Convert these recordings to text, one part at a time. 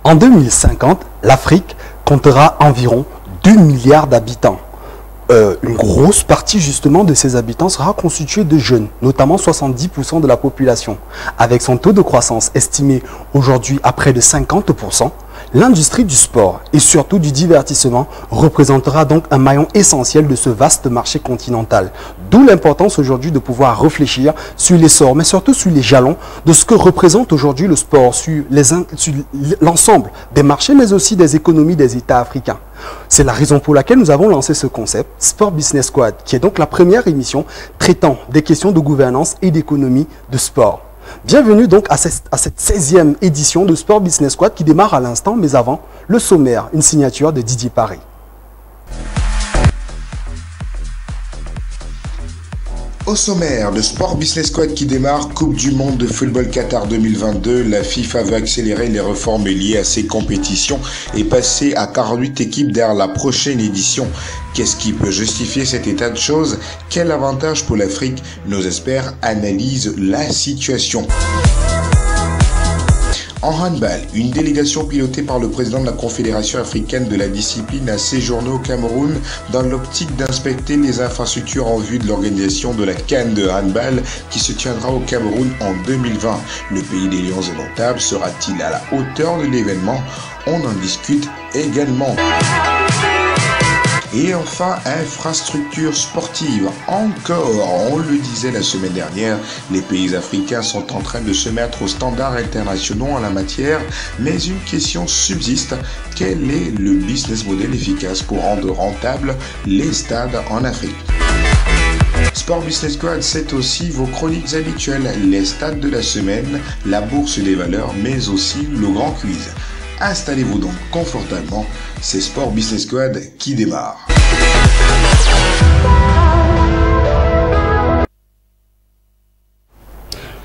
En 2050, l'Afrique comptera environ 2 milliards d'habitants. Une grosse partie justement de ces habitants sera constituée de jeunes, notamment 70% de la population. Avec son taux de croissance estimé aujourd'hui à près de 50%, l'industrie du sport et surtout du divertissement représentera donc un maillon essentiel de ce vaste marché continental. D'où l'importance aujourd'hui de pouvoir réfléchir sur l'essor, mais surtout sur les jalons de ce que représente aujourd'hui le sport sur l'ensemble des marchés, mais aussi des économies des États africains. C'est la raison pour laquelle nous avons lancé ce concept, Sport Business Squad, qui est donc la première émission traitant des questions de gouvernance et d'économie de sport. Bienvenue donc à cette 16e édition de Sport Business Squad qui démarre à l'instant, mais avant, le sommaire, une signature de Didier Paré. Au sommaire, le Sport Business Squad qui démarre, Coupe du Monde de football Qatar 2022. La FIFA veut accélérer les réformes liées à ces compétitions et passer à 48 équipes dès la prochaine édition. Qu'est-ce qui peut justifier cet état de choses? Quel avantage pour l'Afrique? Nos experts analysent la situation. En handball, une délégation pilotée par le président de la Confédération africaine de la discipline a séjourné au Cameroun dans l'optique d'inspecter les infrastructures en vue de l'organisation de la CAN de handball qui se tiendra au Cameroun en 2020. Le pays des Lions indomptables sera-t-il à la hauteur de l'événement? On en discute également. Et enfin, infrastructure sportive. Encore, on le disait la semaine dernière, les pays africains sont en train de se mettre aux standards internationaux en la matière, mais une question subsiste. Quel est le business model efficace pour rendre rentables les stades en Afrique? Sport Business Squad, c'est aussi vos chroniques habituelles, les stades de la semaine, la bourse des valeurs, mais aussi le grand quiz. Installez-vous donc confortablement, c'est Sport Business Squad qui démarre.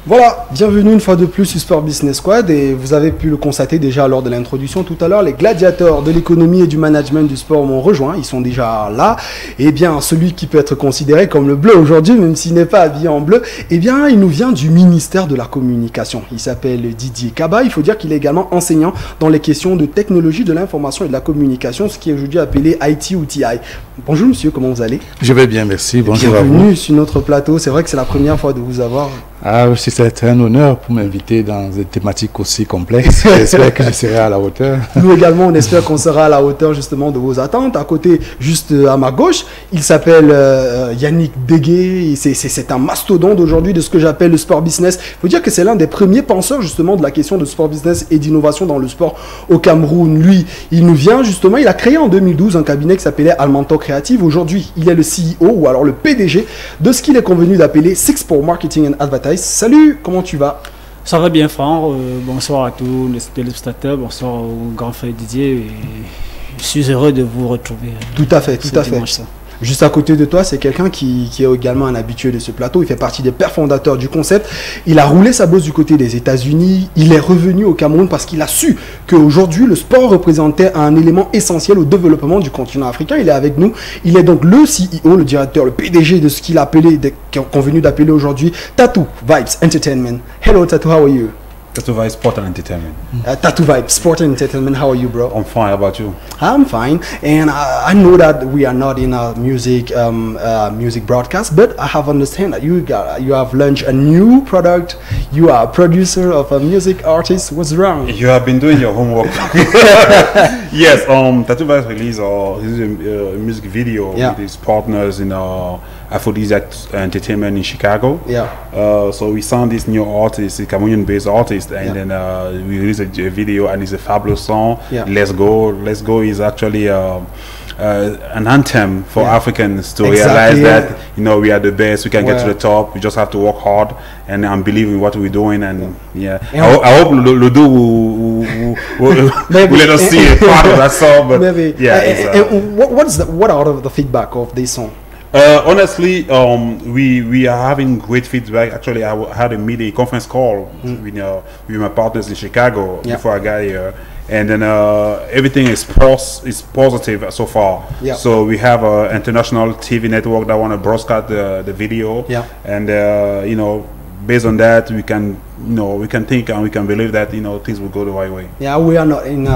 Voilà, bienvenue une fois de plus sur Sport Business Squad et vous avez pu le constater déjà lors de l'introduction tout à l'heure, les gladiateurs de l'économie et du management du sport m'ont rejoint, ils sont déjà là. Et bien, celui qui peut être considéré comme le bleu aujourd'hui, même s'il n'est pas habillé en bleu, eh bien, il nous vient du ministère de la Communication. Il s'appelle Didier Kaba, il faut dire qu'il est également enseignant dans les questions de technologie de l'information et de la communication, ce qui est aujourd'hui appelé IT ou TI. Bonjour monsieur, comment vous allez? Je vais bien, merci. Bonjour à vous. Bienvenue sur notre plateau, c'est vrai que c'est la première fois de vous avoir. Ah, c'est un honneur pour m'inviter dans une thématique aussi complexe. J'espère que je serai à la hauteur. Nous également, on espère qu'on sera à la hauteur justement de vos attentes. À côté, juste à ma gauche, il s'appelle Yannick Deguet. C'est un mastodonte aujourd'hui de ce que j'appelle le sport business. Il faut dire que c'est l'un des premiers penseurs justement de la question de sport business et d'innovation dans le sport au Cameroun. Lui, il nous vient justement, il a créé en 2012 un cabinet qui s'appelait Almanto Creative. Aujourd'hui, il est le CEO ou alors le PDG de ce qu'il est convenu d'appeler Six for Marketing and Advertising. Salut, comment tu vas? Ça va bien, Franck. Bonsoir à tous les téléspectateurs. Bonsoir au grand frère Didier. Et je suis heureux de vous retrouver. Tout à fait, tout à fait. Juste à côté de toi, c'est quelqu'un qui est également un habitué de ce plateau. Il fait partie des pères fondateurs du concept. Il a roulé sa bosse du côté des États-Unis. Il est revenu au Cameroun parce qu'il a su qu'aujourd'hui, le sport représentait un élément essentiel au développement du continent africain. Il est avec nous. Il est donc le CEO, le directeur, le PDG de ce qu'il a appelé, convenu d'appeler aujourd'hui Tattoo Vibes Entertainment. Hello Tattoo, how are you? Tattoo Vibes Sport and Entertainment. Tattoo Vibes Sport and Entertainment. How are you, bro? I'm fine. How about you? I'm fine, and I know that we are not in a music broadcast, but I have understand that you have launched a new product. You are a producer of a music artist. What's wrong? You have been doing your homework. Yes. Tattoo Vibes released a music video with his partners in Aphrodisiac Entertainment in Chicago. Yeah. So we signed this new artist, a Cameroonian-based artist, and then we released a video, and it's a fabulous song. Yeah. Let's Go. Let's Go is actually an anthem for Africans to realize that we are the best. We can get to the top. We just have to work hard and believe in what we're doing. And I hope Ludo will let us see a part of that song. But maybe. What are the feedback of this song? Honestly, we are having great feedback. Actually, I had a conference call with my partners in Chicago before I got here, and then everything is positive so far. Yeah. So we have an international TV network that want to broadcast the video, and based on that, we can we can think and we can believe that things will go the right way. Yeah, we are not in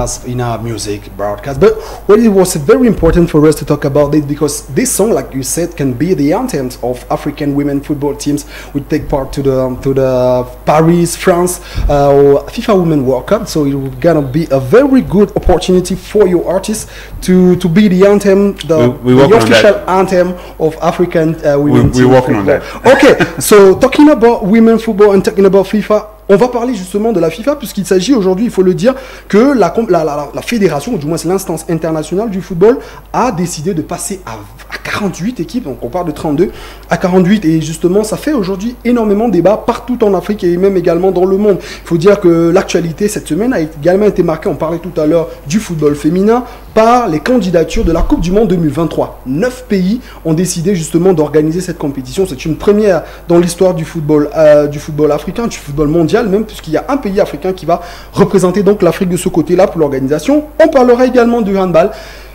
our music broadcast, but it was very important for us to talk about this because this song, like you said, can be the anthems of African women football teams which take part to the Paris, France FIFA Women World Cup. So it's gonna be a very good opportunity for your artists to be the anthem, the official anthem of African women. We're working on that. Okay, so talking about women football and talking about FIFA, on va parler justement de la FIFA puisqu'il s'agit aujourd'hui, il faut le dire, que la fédération, ou du moins c'est l'instance internationale du football, a décidé de passer à 48 équipes, donc on parle de 32 à 48 et justement ça fait aujourd'hui énormément de débats partout en Afrique et même également dans le monde. Il faut dire que l'actualité cette semaine a également été marquée, on parlait tout à l'heure du football féminin, par les candidatures de la Coupe du Monde 2023. 9 pays ont décidé justement d'organiser cette compétition. C'est une première dans l'histoire du football africain, du football mondial même, puisqu'il y a un pays africain qui va représenter donc l'Afrique de ce côté-là pour l'organisation. On parlera également du handball.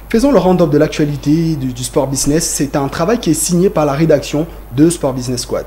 Faisons le round-up de l'actualité du Sport Business. C'est un travail qui est signé par la rédaction de Sport Business Squad.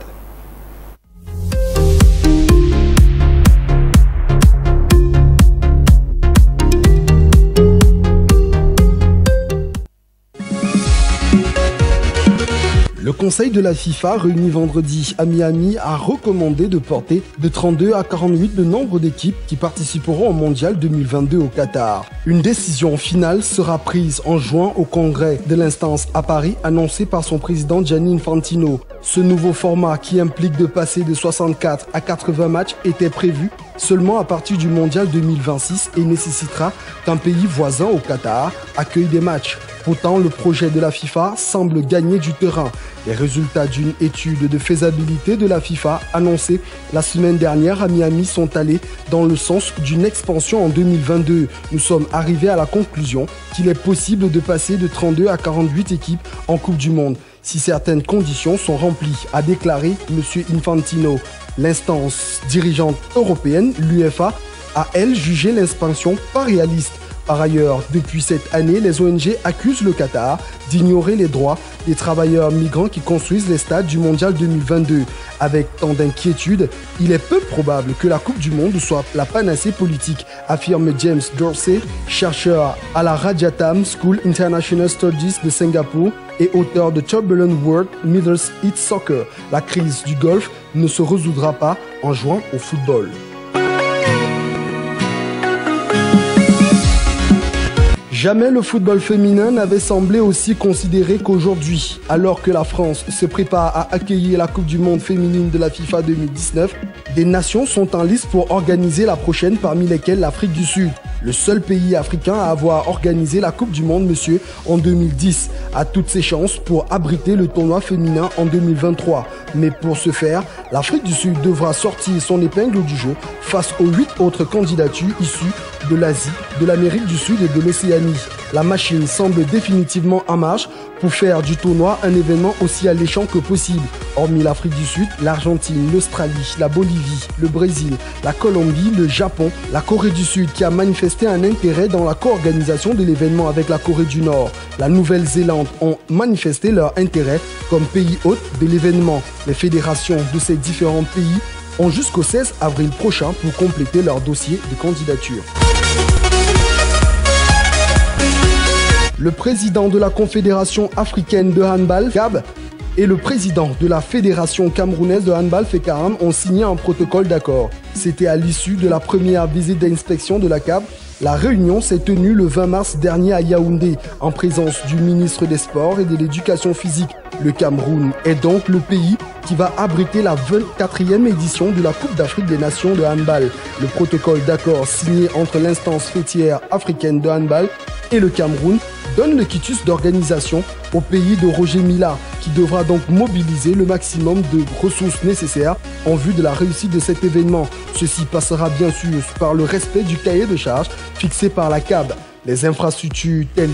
Le conseil de la FIFA, réuni vendredi à Miami, a recommandé de porter de 32 à 48 le nombre d'équipes qui participeront au Mondial 2022 au Qatar. Une décision finale sera prise en juin au congrès de l'instance à Paris, annoncé par son président Gianni Infantino. Ce nouveau format qui implique de passer de 64 à 80 matchs était prévu seulement à partir du Mondial 2026 et nécessitera qu'un pays voisin au Qatar accueille des matchs. Pourtant, le projet de la FIFA semble gagner du terrain. Les résultats d'une étude de faisabilité de la FIFA annoncée la semaine dernière à Miami sont allés dans le sens d'une expansion en 2022. Nous sommes arrivés à la conclusion qu'il est possible de passer de 32 à 48 équipes en Coupe du Monde, si certaines conditions sont remplies, a déclaré M. Infantino. L'instance dirigeante européenne, l'UEFA, a elle jugé l'expansion pas réaliste. Par ailleurs, depuis cette année, les ONG accusent le Qatar d'ignorer les droits des travailleurs migrants qui construisent les stades du Mondial 2022. Avec tant d'inquiétudes, il est peu probable que la Coupe du Monde soit la panacée politique, affirme James Dorsey, chercheur à la Rajatam School International Studies de Singapour et auteur de Turbulent World Middle East Soccer. La crise du Golfe ne se résoudra pas en jouant au football. Jamais le football féminin n'avait semblé aussi considéré qu'aujourd'hui. Alors que la France se prépare à accueillir la Coupe du Monde féminine de la FIFA 2019, des nations sont en lice pour organiser la prochaine, parmi lesquelles l'Afrique du Sud. Le seul pays africain à avoir organisé la Coupe du Monde, monsieur, en 2010, a toutes ses chances pour abriter le tournoi féminin en 2023. Mais pour ce faire, l'Afrique du Sud devra sortir son épingle du jeu face aux 8 autres candidatures issues de l'Asie, de l'Amérique du Sud et de l'Océanie. La machine semble définitivement en marche pour faire du tournoi un événement aussi alléchant que possible. Hormis l'Afrique du Sud, l'Argentine, l'Australie, la Bolivie, le Brésil, la Colombie, le Japon, la Corée du Sud qui a manifesté un intérêt dans la co-organisation de l'événement avec la Corée du Nord. La Nouvelle-Zélande ont manifesté leur intérêt comme pays hôte de l'événement. Les fédérations de ces différents pays ont jusqu'au 16 avril prochain pour compléter leur dossier de candidature. Le président de la Confédération africaine de handball, CAB, et le président de la Fédération camerounaise de handball, FECAHAM, ont signé un protocole d'accord. C'était à l'issue de la première visite d'inspection de la CAB. La réunion s'est tenue le 20 mars dernier à Yaoundé, en présence du ministre des Sports et de l'Éducation physique. Le Cameroun est donc le pays qui va abriter la 24e édition de la Coupe d'Afrique des Nations de handball. Le protocole d'accord signé entre l'instance fêtière africaine de handball et le Cameroun donne le quitus d'organisation au pays de Roger Mila, qui devra donc mobiliser le maximum de ressources nécessaires en vue de la réussite de cet événement. Ceci passera bien sûr par le respect du cahier de charges fixé par la CAB. Les infrastructures telles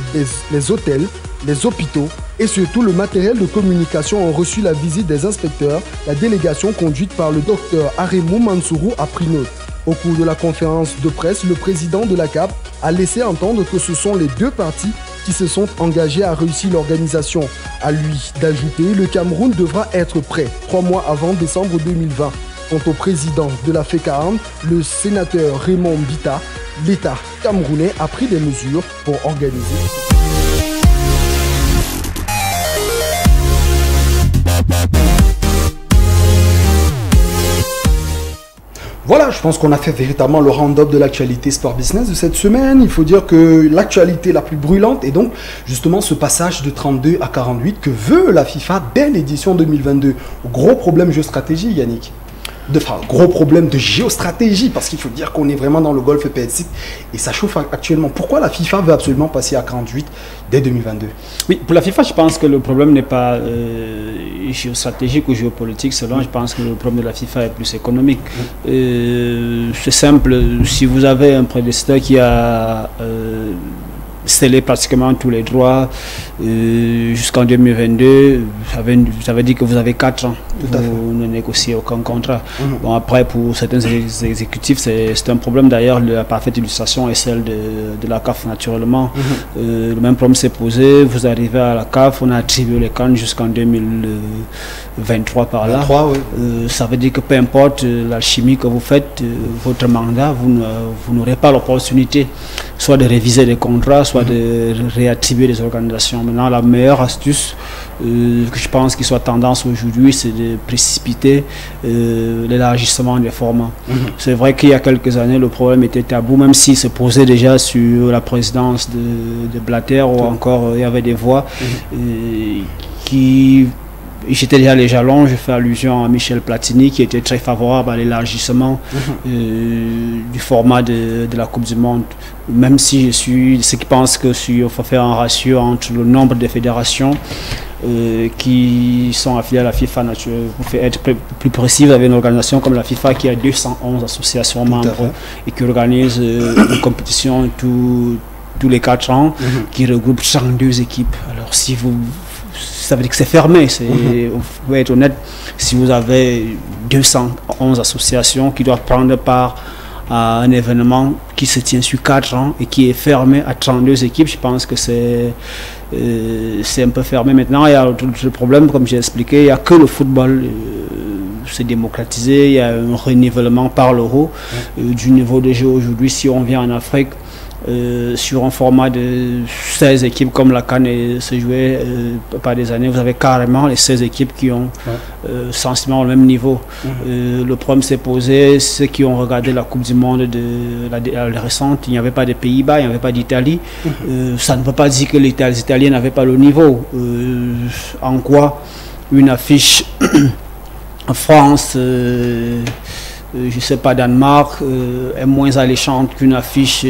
les hôtels, les hôpitaux et surtout le matériel de communication ont reçu la visite des inspecteurs. La délégation conduite par le docteur Aremou Mansourou a pris note. Au cours de la conférence de presse, le président de la CAB a laissé entendre que ce sont les deux parties qui se sont engagés à réussir l'organisation. À lui d'ajouter, le Cameroun devra être prêt 3 mois avant décembre 2020. Quant au président de la FECAHAN, le sénateur Raymond Bita, l'État camerounais a pris des mesures pour organiser. Voilà, je pense qu'on a fait véritablement le round-up de l'actualité sport business de cette semaine. Il faut dire que l'actualité la plus brûlante est donc justement ce passage de 32 à 48 que veut la FIFA dès l'édition 2022. Gros problème géostratégie, Yannick. Gros problème de géostratégie, parce qu'il faut dire qu'on est vraiment dans le golfe Persique et ça chauffe actuellement. Pourquoi la FIFA veut absolument passer à 48 dès 2022? Oui, pour la FIFA, je pense que le problème n'est pas géostratégique ou géopolitique. Selon, je pense que le problème de la FIFA est plus économique. C'est simple, si vous avez un prédécesseur qui a scellé pratiquement tous les droits jusqu'en 2022, ça veut dire que vous avez 4 ans. Vous ne négociez aucun contrat. Bon, après, pour certains exécutifs, c'est un problème. D'ailleurs, la parfaite illustration est celle de la CAF, naturellement. Le même problème s'est posé. Vous arrivez à la CAF, on a attribué les CAN jusqu'en 2023 par là. Ça veut dire que peu importe l'alchimie que vous faites, votre mandat, vous n'aurez pas l'opportunité soit de réviser les contrats, soit de réattribuer les organisations. Maintenant, la meilleure astuce que je pense qu'il soit tendance aujourd'hui, c'est de précipiter l'élargissement des formats. C'est vrai qu'il y a quelques années, le problème était tabou, même s'il se posait déjà sur la présidence de Blatter, ou encore il y avait des voix qui jetaient déjà les jalons. Je fais allusion à Michel Platini, qui était très favorable à l'élargissement du format de la Coupe du Monde. Même si je suis ceux qui pensent que il faut faire un ratio entre le nombre de fédérations qui sont affiliées à la FIFA. Pour être plus précis, vous avez une organisation comme la FIFA qui a 211 associations membres et qui organise une compétition tous les 4 ans, qui regroupe 32 équipes. Alors si ça veut dire que c'est fermé, vous pouvez être honnête, si vous avez 211 associations qui doivent prendre part à un événement qui se tient sur 4 ans et qui est fermé à 32 équipes, je pense que c'est un peu fermé. Maintenant, il y a le problème, comme j'ai expliqué, il n'y a que le football s'est démocratisé, il y a un renivellement par l'euro du niveau de jeu aujourd'hui. Si on vient en Afrique, sur un format de 16 équipes comme la CAN se jouait par des années, vous avez carrément les 16 équipes qui ont sensiblement le même niveau. Le problème s'est posé, ceux qui ont regardé la Coupe du Monde de la récente, il n'y avait pas de Pays-Bas, il n'y avait pas d'Italie. Ça ne veut pas dire que les Italiens n'avaient pas le niveau. En quoi une affiche en France, je ne sais pas, Danemark, est moins alléchante qu'une affiche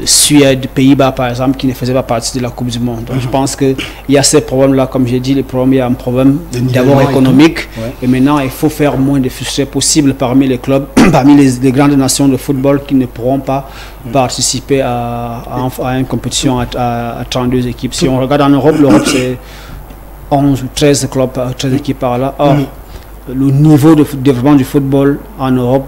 Suède, Pays-Bas par exemple, qui ne faisait pas partie de la Coupe du Monde. Donc je pense qu'il y a ces problèmes-là, comme j'ai dit, il y a un problème d'abord économique, et maintenant il faut faire moins de frustrés possible parmi les clubs, parmi les grandes nations de football qui ne pourront pas participer à une compétition à 32 équipes. Si on regarde en Europe, l'Europe c'est 11 ou 13 clubs, 13 équipes par là. Or, le niveau de développement du football en Europe,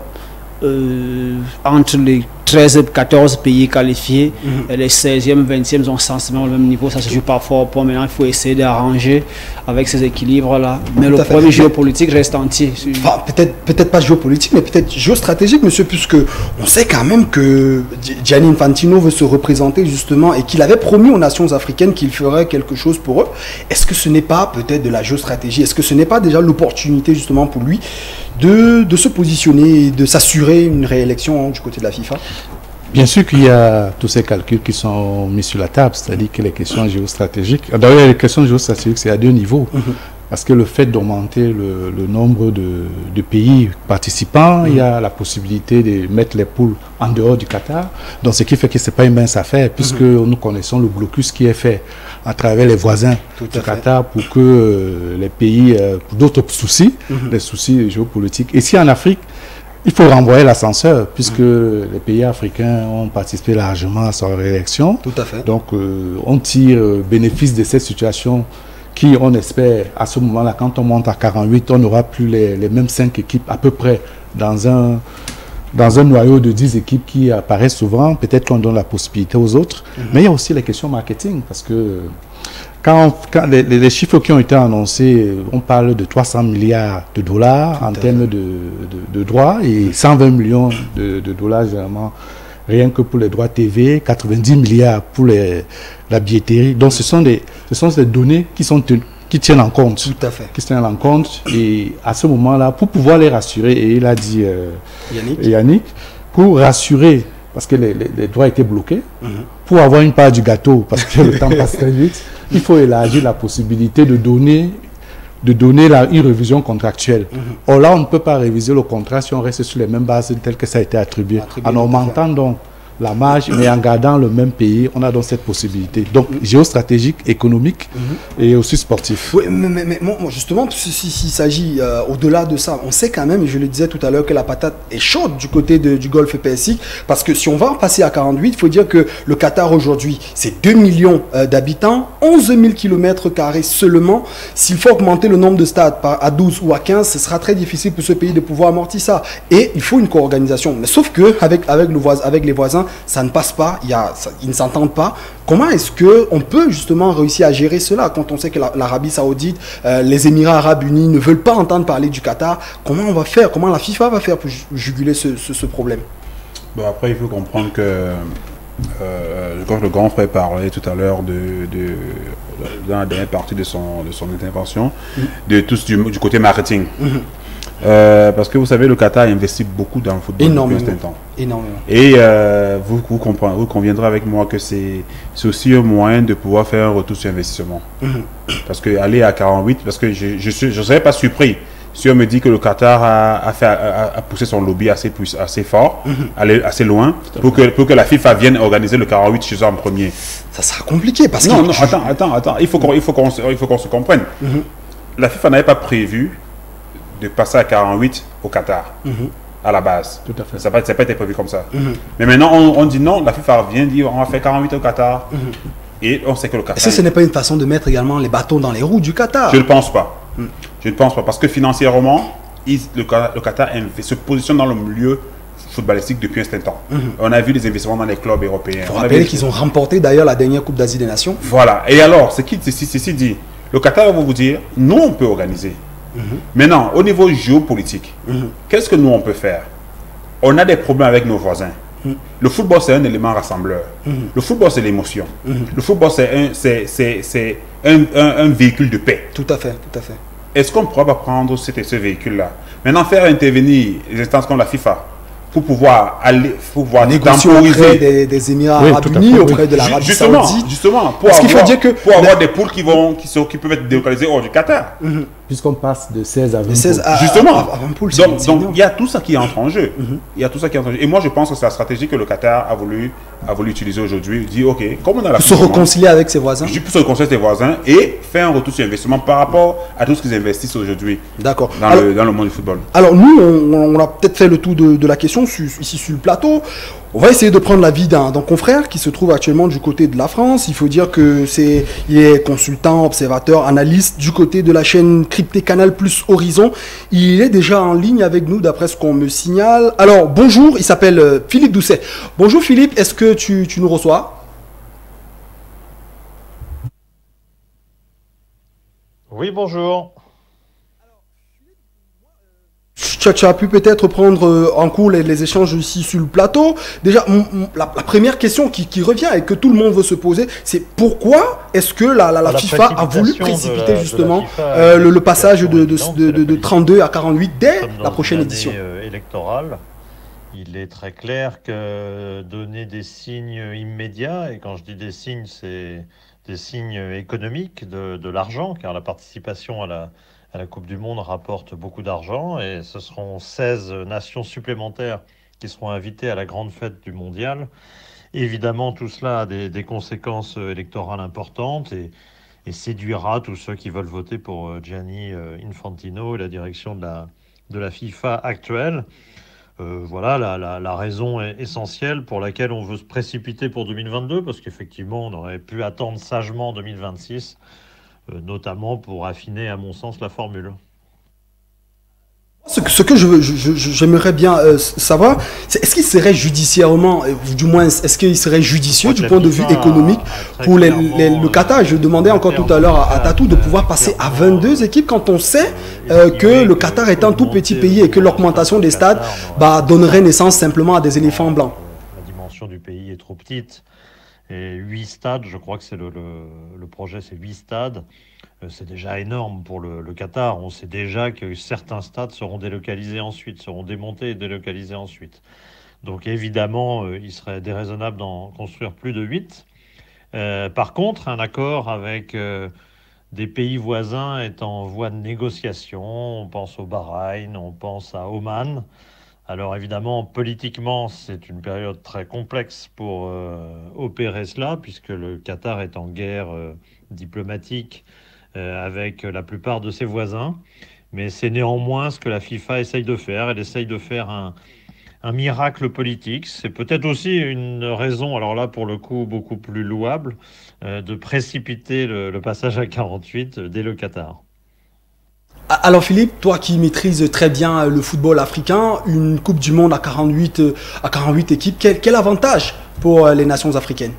entre les 13 14 pays qualifiés et les 16e, 20e ont sensiblement le même niveau. Ça se joue parfois au point. Maintenant, il faut essayer d'arranger avec ces équilibres-là. Mais le problème géopolitique reste entier. Enfin, peut-être pas géopolitique, mais peut-être géostratégique, monsieur, puisque on sait quand même que Gianni Infantino veut se représenter justement et qu'il avait promis aux nations africaines qu'il ferait quelque chose pour eux. Est-ce que ce n'est pas peut-être de la géostratégie? Est-ce que ce n'est pas déjà l'opportunité justement pour lui de se positionner et de s'assurer une réélection du côté de la FIFA? Bien sûr qu'il y a tous ces calculs qui sont mis sur la table, c'est-à-dire que les questions géostratégiques, d'ailleurs les questions géostratégiques c'est à 2 niveaux, parce que le fait d'augmenter le nombre de pays participants, il y a la possibilité de mettre les poules en dehors du Qatar, donc ce qui fait que ce n'est pas une mince affaire, puisque nous connaissons le blocus qui est fait à travers les voisins du Qatar pour que les pays, pour d'autres soucis, les soucis géopolitiques. Ici en Afrique, il faut renvoyer l'ascenseur, puisque les pays africains ont participé largement à sa réélection. Tout à fait. Donc, on tire bénéfice de cette situation qui, on espère, à ce moment-là, quand on monte à 48, on n'aura plus les mêmes 5 équipes à peu près dans un noyau de 10 équipes qui apparaissent souvent. Peut-être qu'on donne la possibilité aux autres. Mais il y a aussi les questions marketing, parce que Quand les chiffres qui ont été annoncés, on parle de 300 milliards de dollars en termes de droits et 120 millions de dollars généralement rien que pour les droits TV, 90 milliards pour la billetterie. Donc ce sont des données qui tiennent en compte. Tout à fait. Qui tiennent en compte. Et à ce moment-là, pour pouvoir les rassurer, et il a dit Yannick, pour rassurer, parce que les droits étaient bloqués, pour avoir une part du gâteau, parce que le temps passe très vite, il faut élargir la possibilité de donner une révision contractuelle. Or là, on ne peut pas réviser le contrat si on reste sur les mêmes bases telles que ça a été attribué. En augmentant donc la marge, mais en gardant le même pays, on a donc cette possibilité. Donc, géostratégique, économique et aussi sportif. Oui, mais moi, justement, s'il s'agit au-delà de ça, on sait quand même, et je le disais tout à l'heure, que la patate est chaude du côté du Golfe Persique, parce que si on va en passer à 48, il faut dire que le Qatar aujourd'hui, c'est 2 millions d'habitants, 11 000 km² seulement. S'il faut augmenter le nombre de stades à 12 ou à 15, ce sera très difficile pour ce pays de pouvoir amortir ça. Et il faut une co-organisation. Mais sauf que avec les voisins, ça ne passe pas, ils ne s'entendent pas. Comment est-ce qu'on peut justement réussir à gérer cela quand on sait que l'Arabie Saoudite, les Émirats Arabes Unis ne veulent pas entendre parler du Qatar? Comment on va faire? Comment la FIFA va faire pour juguler ce problème? Bon, après, il faut comprendre que quand le grand frère parlait tout à l'heure dans la dernière partie de son intervention, de tout du côté marketing. Parce que vous savez, le Qatar investit beaucoup dans le football depuis un certain temps. Énormément. Et vous conviendrez avec moi que c'est aussi un moyen de pouvoir faire un retour sur investissement. Parce que aller à 48, parce que je ne serais pas surpris si on me dit que le Qatar a poussé son lobby assez fort, aller assez loin, pour que la FIFA vienne organiser le 48 chez eux en premier. Ça sera compliqué parce non, attends, il faut qu'on se comprenne. La FIFA n'avait pas prévu de passer à 48 au Qatar, à la base. Tout à fait. Ça n'a pas été prévu comme ça. Mais maintenant, on dit non, la FIFA vient dire on va faire 48 au Qatar. Et on sait que le Qatar... Est-ce que ce n'est pas une façon de mettre également les bâtons dans les roues du Qatar? Je ne pense pas. Je ne pense pas. Parce que financièrement, le Qatar se positionne dans le milieu footballistique depuis un certain temps. On a vu des investissements dans les clubs européens. Il faut rappeler qu'ils ont remporté d'ailleurs la dernière Coupe d'Asie des Nations. Voilà. Et alors, ceci dit, le Qatar va vous dire, nous on peut organiser. Maintenant, au niveau géopolitique, qu'est-ce que nous on peut faire? On a des problèmes avec nos voisins. Le football, c'est un élément rassembleur. Le football, c'est l'émotion. Le football, c'est un véhicule de paix. Tout à fait, tout à fait. Est-ce qu'on ne pourra pas prendre ce véhicule-là? Maintenant, faire intervenir les instances comme la FIFA pour pouvoir négocier auprès des Émirats Arabes Unis, auprès de l'Arabie Saoudite. Justement, pour avoir des poules qui peuvent être délocalisées hors du Qatar. Puisqu'on passe de 16 à 20 Justement. À 20 poules, donc il y a tout ça qui entre en jeu. Il y a tout ça qui entre en jeu. Et moi, je pense que c'est la stratégie que le Qatar a voulu utiliser aujourd'hui. Il dit, OK, comme on a la... Pour se réconcilier avec ses voisins. Pour se réconcilier avec ses voisins et faire un retour sur investissement par rapport à tout ce qu'ils investissent aujourd'hui. D'accord. Dans le monde du football. Alors nous, on a peut-être fait le tour de la question ici sur le plateau. On va essayer de prendre l'avis d'un confrère qui se trouve actuellement du côté de la France. Il faut dire que il est consultant, observateur, analyste du côté de la chaîne cryptée Canal Plus Horizon. Il est déjà en ligne avec nous d'après ce qu'on me signale. Alors bonjour, il s'appelle Philippe Doucet. Bonjour Philippe, est-ce que tu nous reçois? Oui, bonjour. Tu as pu peut-être prendre en cours les échanges ici sur le plateau. Déjà, la première question qui revient et que tout le monde veut se poser, c'est pourquoi est-ce que la FIFA a voulu précipiter justement le passage de 32 à 48 dès la prochaine édition électorale. Il est très clair que donner des signes immédiats, et quand je dis des signes, c'est des signes économiques, de l'argent, car la participation à la Coupe du Monde rapporte beaucoup d'argent, et ce seront 16 nations supplémentaires qui seront invitées à la grande fête du mondial. Évidemment, tout cela a des conséquences électorales importantes et séduira tous ceux qui veulent voter pour Gianni Infantino et la direction de la FIFA actuelle. Voilà la raison essentielle pour laquelle on veut se précipiter pour 2022, parce qu'effectivement, on aurait pu attendre sagement 2026, notamment pour affiner, à mon sens, la formule. Ce ce que j'aimerais bien savoir, c'est est-ce qu'il serait judiciairement, du moins, est-ce qu'il serait judicieux du point de vue économique pour le Qatar? Je demandais encore tout à l'heure à Tatou de pouvoir passer à 22 équipes quand on sait que le Qatar est un tout petit pays et que l'augmentation des stades donnerait naissance simplement à des éléphants blancs. La dimension du pays est trop petite. Et 8 stades, je crois que c'est le projet, c'est 8 stades. C'est déjà énorme pour le Qatar. On sait déjà que certains stades seront délocalisés ensuite, seront démontés et délocalisés ensuite. Donc évidemment, il serait déraisonnable d'en construire plus de 8. Par contre, un accord avec des pays voisins est en voie de négociation. On pense au Bahreïn, on pense à Oman. Alors évidemment, politiquement, c'est une période très complexe pour opérer cela, puisque le Qatar est en guerre diplomatique avec la plupart de ses voisins. Mais c'est néanmoins ce que la FIFA essaye de faire. Elle essaye de faire un miracle politique. C'est peut-être aussi une raison, alors là pour le coup beaucoup plus louable, de précipiter le passage à 48 dès le Qatar. Alors Philippe, toi qui maîtrises très bien le football africain, une Coupe du Monde à 48 équipes, quel avantage pour les nations africaines?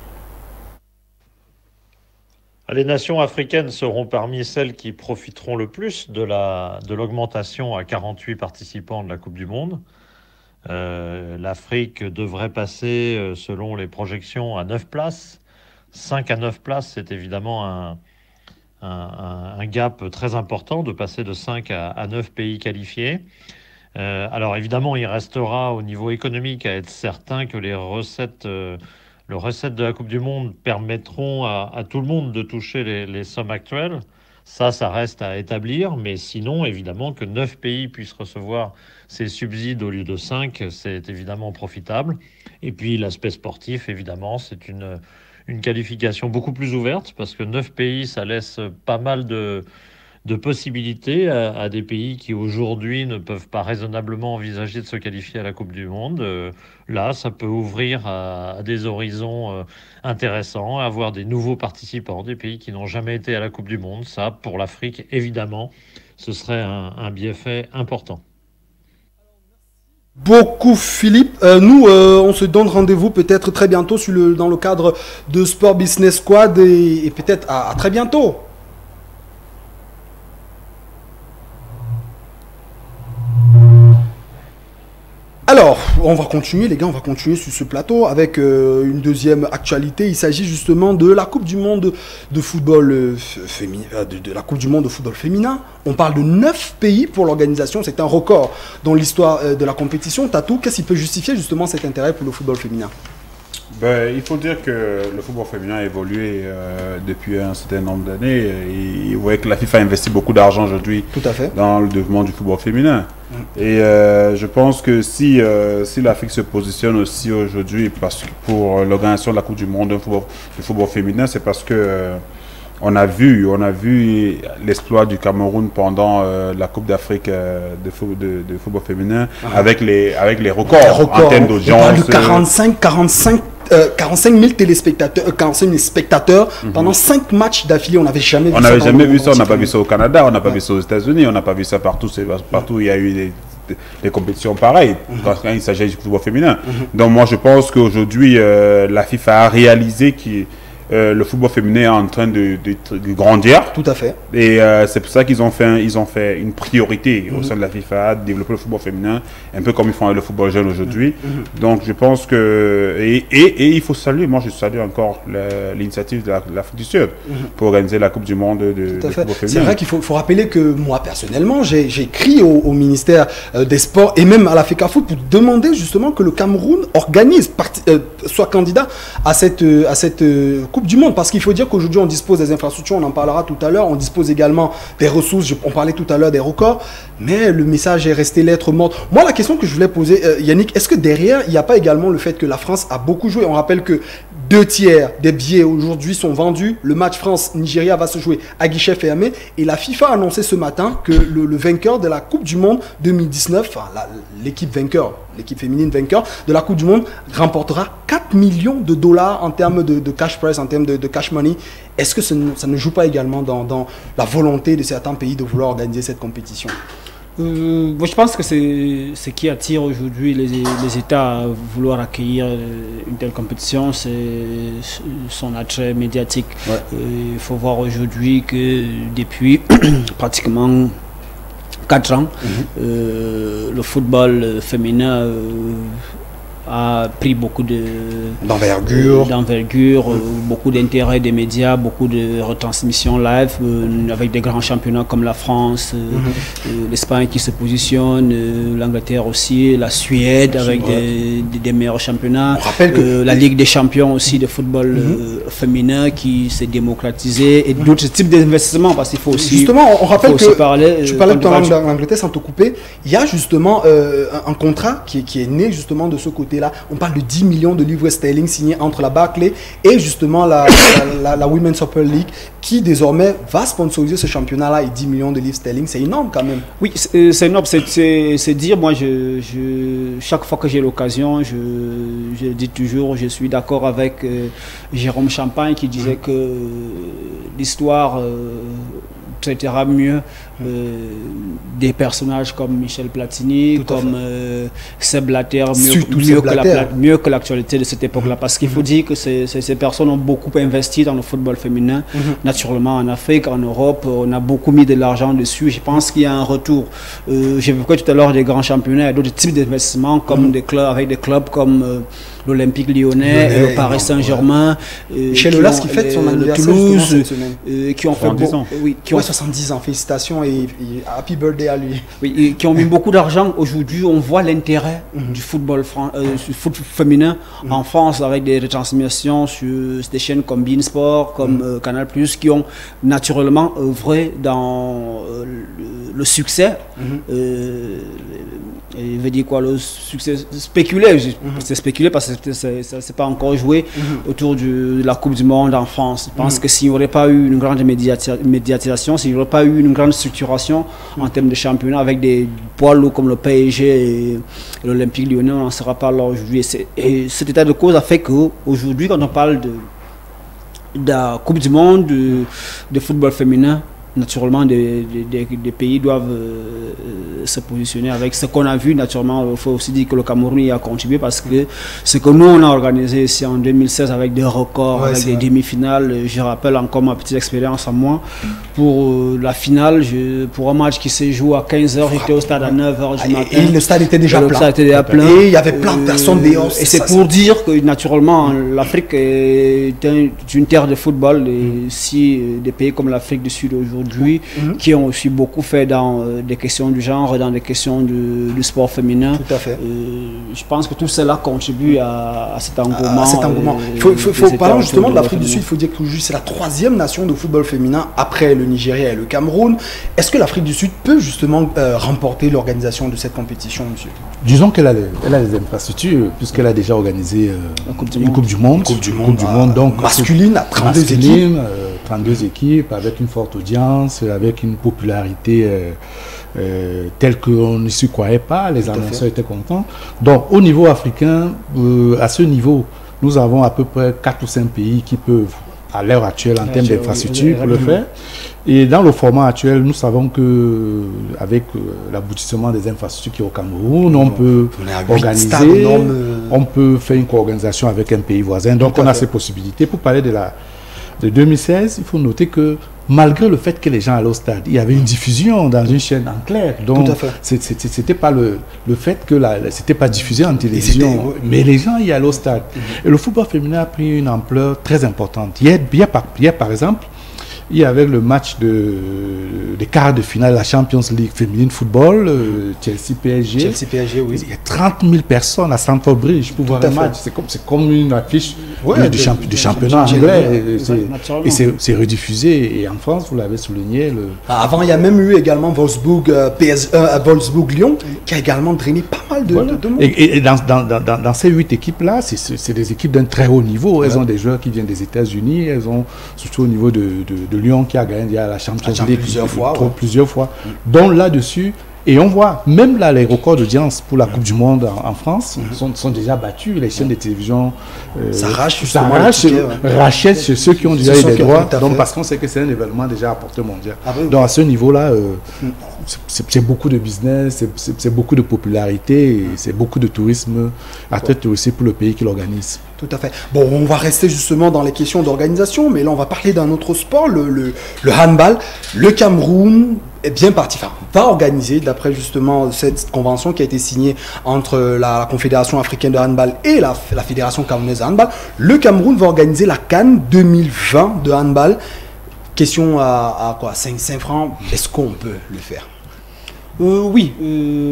Les nations africaines seront parmi celles qui profiteront le plus de l'augmentation à 48 participants de la Coupe du Monde. L'Afrique devrait passer, selon les projections, à 9 places. 5 à 9 places, c'est évidemment un gap très important de passer de 5 à 9 pays qualifiés. Alors évidemment, il restera au niveau économique à être certain que les recettes de la Coupe du Monde permettront à tout le monde de toucher les sommes actuelles. Ça reste à établir, mais sinon, évidemment, que 9 pays puissent recevoir ces subsides au lieu de 5, c'est évidemment profitable. Et puis l'aspect sportif, évidemment, c'est une qualification beaucoup plus ouverte, parce que 9 pays, ça laisse pas mal de possibilités à des pays qui aujourd'hui ne peuvent pas raisonnablement envisager de se qualifier à la Coupe du Monde. Là, ça peut ouvrir à des horizons intéressants, à avoir des nouveaux participants, des pays qui n'ont jamais été à la Coupe du Monde. Ça, pour l'Afrique, évidemment, ce serait un bienfait important. Beaucoup Philippe. Nous, on se donne rendez-vous peut-être très bientôt dans le cadre de Sport Business Squad et peut-être à très bientôt. Alors, on va continuer les gars, on va continuer sur ce plateau avec une deuxième actualité. Il s'agit justement de la Coupe du Monde de football féminin, de la Coupe du Monde de football féminin. On parle de 9 pays pour l'organisation, c'est un record dans l'histoire de la compétition. Tatou, qu'est-ce qui peut justifier justement cet intérêt pour le football féminin? Il faut dire que le football féminin a évolué depuis un certain nombre d'années. Et vous voyez que la FIFA investit beaucoup d'argent aujourd'hui dans le développement du football féminin. Et je pense que si l'Afrique se positionne aussi aujourd'hui pour l'organisation de la Coupe du Monde du football féminin, c'est parce que on a vu l'exploit du Cameroun pendant la Coupe d'Afrique de football féminin avec les records en termes d'audience. On parle de 45 000 téléspectateurs, 45 000 spectateurs pendant 5 matchs d'affilée. On n'avait jamais vu ça. On n'avait jamais vu ça. On n'a pas vu ça au Canada, on n'a pas vu ça aux États-Unis, on n'a pas vu ça partout. Partout il y a eu des compétitions pareilles quand il s'agit du football féminin. Donc moi je pense qu'aujourd'hui la FIFA a réalisé le football féminin est en train de grandir. Tout à fait. Et c'est pour ça qu'ils ont fait une priorité au sein de la FIFA, de développer le football féminin, un peu comme ils font avec le football jeune aujourd'hui. Donc je pense que... Et il faut saluer, moi je salue encore l'initiative de l'Afrique du Sud pour organiser la Coupe du Monde de football féminin. C'est vrai qu'il faut rappeler que moi personnellement, j'ai écrit au ministère des Sports et même à la FECAFOOT pour demander justement que le Cameroun organise, soit candidat à cette Coupe du Monde, parce qu'il faut dire qu'aujourd'hui on dispose des infrastructures, on en parlera tout à l'heure, on dispose également des ressources, on parlait tout à l'heure des records, mais le message est resté lettre morte. Moi la question que je voulais poser, Yannick, est-ce que derrière il n'y a pas également le fait que la France a beaucoup joué? On rappelle que 2 tiers des billets aujourd'hui sont vendus, le match France-Nigeria va se jouer à guichet fermé et la FIFA a annoncé ce matin que le vainqueur de la Coupe du Monde 2019, enfin l'équipe féminine vainqueur de la Coupe du Monde remportera 4 millions de dollars en termes de cash prize, en termes de cash money. Est-ce que ça ne joue pas également dans la volonté de certains pays de vouloir organiser cette compétition? Moi, je pense que c'est ce qui attire aujourd'hui les États à vouloir accueillir une telle compétition, c'est son attrait médiatique. Ouais. Il faut voir aujourd'hui que depuis pratiquement 4 ans, le football féminin a pris beaucoup d'envergure, beaucoup d'intérêt des médias, beaucoup de retransmissions live, avec des grands championnats comme la France, l'Espagne qui se positionne, l'Angleterre aussi, la Suède avec des meilleurs championnats, on rappelle que la Ligue des champions aussi de football féminin qui s'est démocratisée, et d'autres types d'investissements, parce qu'il faut aussi... Justement, on rappelle que, tu parlais de l'Angleterre sans te couper, il y a justement un contrat qui est né justement de ce côté-là. On parle de 10 millions de livres sterling signés entre la Barclays et justement la Women's Super League, qui désormais va sponsoriser ce championnat-là, et 10 millions de livres sterling, c'est énorme quand même. Oui, c'est énorme, c'est dire, moi, chaque fois que j'ai l'occasion, je dis toujours, je suis d'accord avec Jérôme Champagne qui disait que l'histoire traitera mieux des personnages comme Michel Platini, comme Seb Blatter, mieux que l'actualité de cette époque-là. Parce qu'il faut dire que ces personnes ont beaucoup investi dans le football féminin, naturellement en Afrique, en Europe, on a beaucoup mis de l'argent dessus. Je pense qu'il y a un retour. J'évoquais tout à l'heure des grands championnats, il y a d'autres types d'investissements, comme des clubs, avec des clubs comme l'Olympique Lyonnais, le Paris Saint-Germain, Michel Aulas qui fête son anniversaire Toulouse, cette semaine. Qui ont fait 70 ans, félicitations et happy birthday à lui. Oui, qui ont mis beaucoup d'argent. Aujourd'hui, on voit l'intérêt du football féminin en France, avec des retransmissions sur des chaînes comme Beansport, comme Canal+, qui ont naturellement œuvré dans le succès. Il veut dire quoi, le succès spéculé, c'est spéculé parce que c'est pas encore joué autour de la Coupe du Monde en France. Je pense que s'il n'y aurait pas eu une grande médiatisation, s'il n'y aurait pas eu une grande structuration en termes de championnat avec des poids lourds comme le PSG et l'Olympique Lyonnais, on n'en sera pas là aujourd'hui. Et cet état de cause a fait qu'aujourd'hui, quand on parle de la Coupe du Monde de football féminin, naturellement, des pays doivent se positionner avec ce qu'on a vu. Naturellement, il faut aussi dire que le Cameroun y a contribué, parce que ce que nous, on a organisé ici en 2016 avec des records, avec des demi-finales. Je rappelle encore ma petite expérience à moi. Pour la finale, pour un match qui se joue à 15h, j'étais au stade à 9h du matin. Et le stade était déjà plein. Et il y avait plein de personnes dehors. Et c'est pour dire que, naturellement, l'Afrique est une terre de football. Et si des pays comme l'Afrique du Sud aujourd'hui, qui ont aussi beaucoup fait dans des questions du genre, dans des questions du sport féminin. Tout à fait. Je pense que tout cela contribue à cet engouement. Il faut parler justement de l'Afrique du Sud. Il faut dire qu'aujourd'hui, c'est la 3e nation de football féminin après le Nigeria et le Cameroun. Est-ce que l'Afrique du Sud peut justement remporter l'organisation de cette compétition, monsieur? Disons qu'elle a les infrastructures, puisqu'elle a déjà organisé une Coupe du Monde. Donc masculine à 32 équipes. 32 équipes, avec une forte audience, avec une popularité telle qu'on ne s'y croyait pas. Les annonceurs étaient contents. Donc au niveau africain, à ce niveau, nous avons à peu près 4 ou 5 pays qui peuvent, à l'heure actuelle, en termes d'infrastructure, le faire. Et dans le format actuel, nous savons que avec l'aboutissement des infrastructures qui est au Cameroun, on peut organiser, on peut faire une co-organisation avec un pays voisin. Donc on a ces possibilités. Pour parler de 2016, il faut noter que malgré le fait que les gens allaient au stade, il y avait une diffusion dans une chaîne en clair. Donc c'était pas le fait que c'était pas diffusé en télévision, mais les gens y allaient au stade. Et le football féminin a pris une ampleur très importante. Hier, par exemple, il y avait le match des quarts de finale de la Champions League féminine football, Chelsea-PSG. Chelsea-PSG, oui. Il y a 30 000 personnes à Stamford Bridge pour voir un match. C'est comme une affiche du championnat anglais. Et c'est rediffusé. Et en France, vous l'avez souligné. Avant, il y a même eu également Wolfsburg-Lyon, qui a également drainé pas mal de monde. Et dans ces 8 équipes-là, c'est des équipes d'un très haut niveau. Elles ont des joueurs qui viennent des États-Unis. Elles ont, surtout au niveau de Lyon, qui a gagné la Champions League plusieurs fois. Donc là-dessus, Et on voit, même là, les records d'audience pour la Coupe du Monde en France sont déjà battus. Les chaînes de télévision rachètent ceux qui ont déjà eu des droits. Donc, parce qu'on sait que c'est un événement déjà à portée mondiale. Donc, à ce niveau-là, c'est beaucoup de business, c'est beaucoup de popularité, c'est beaucoup de tourisme, attrait touristique pour le pays qui l'organise. Tout à fait. Bon, on va rester justement dans les questions d'organisation, mais là, on va parler d'un autre sport, le handball. Le Cameroun est bien parti, enfin, va organiser, d'après justement cette convention qui a été signée entre la Confédération africaine de handball et la Fédération camerounaise de handball. Le Cameroun va organiser la CAN 2020 de handball. Question à quoi, 5 francs, est-ce qu'on peut le faire? Oui,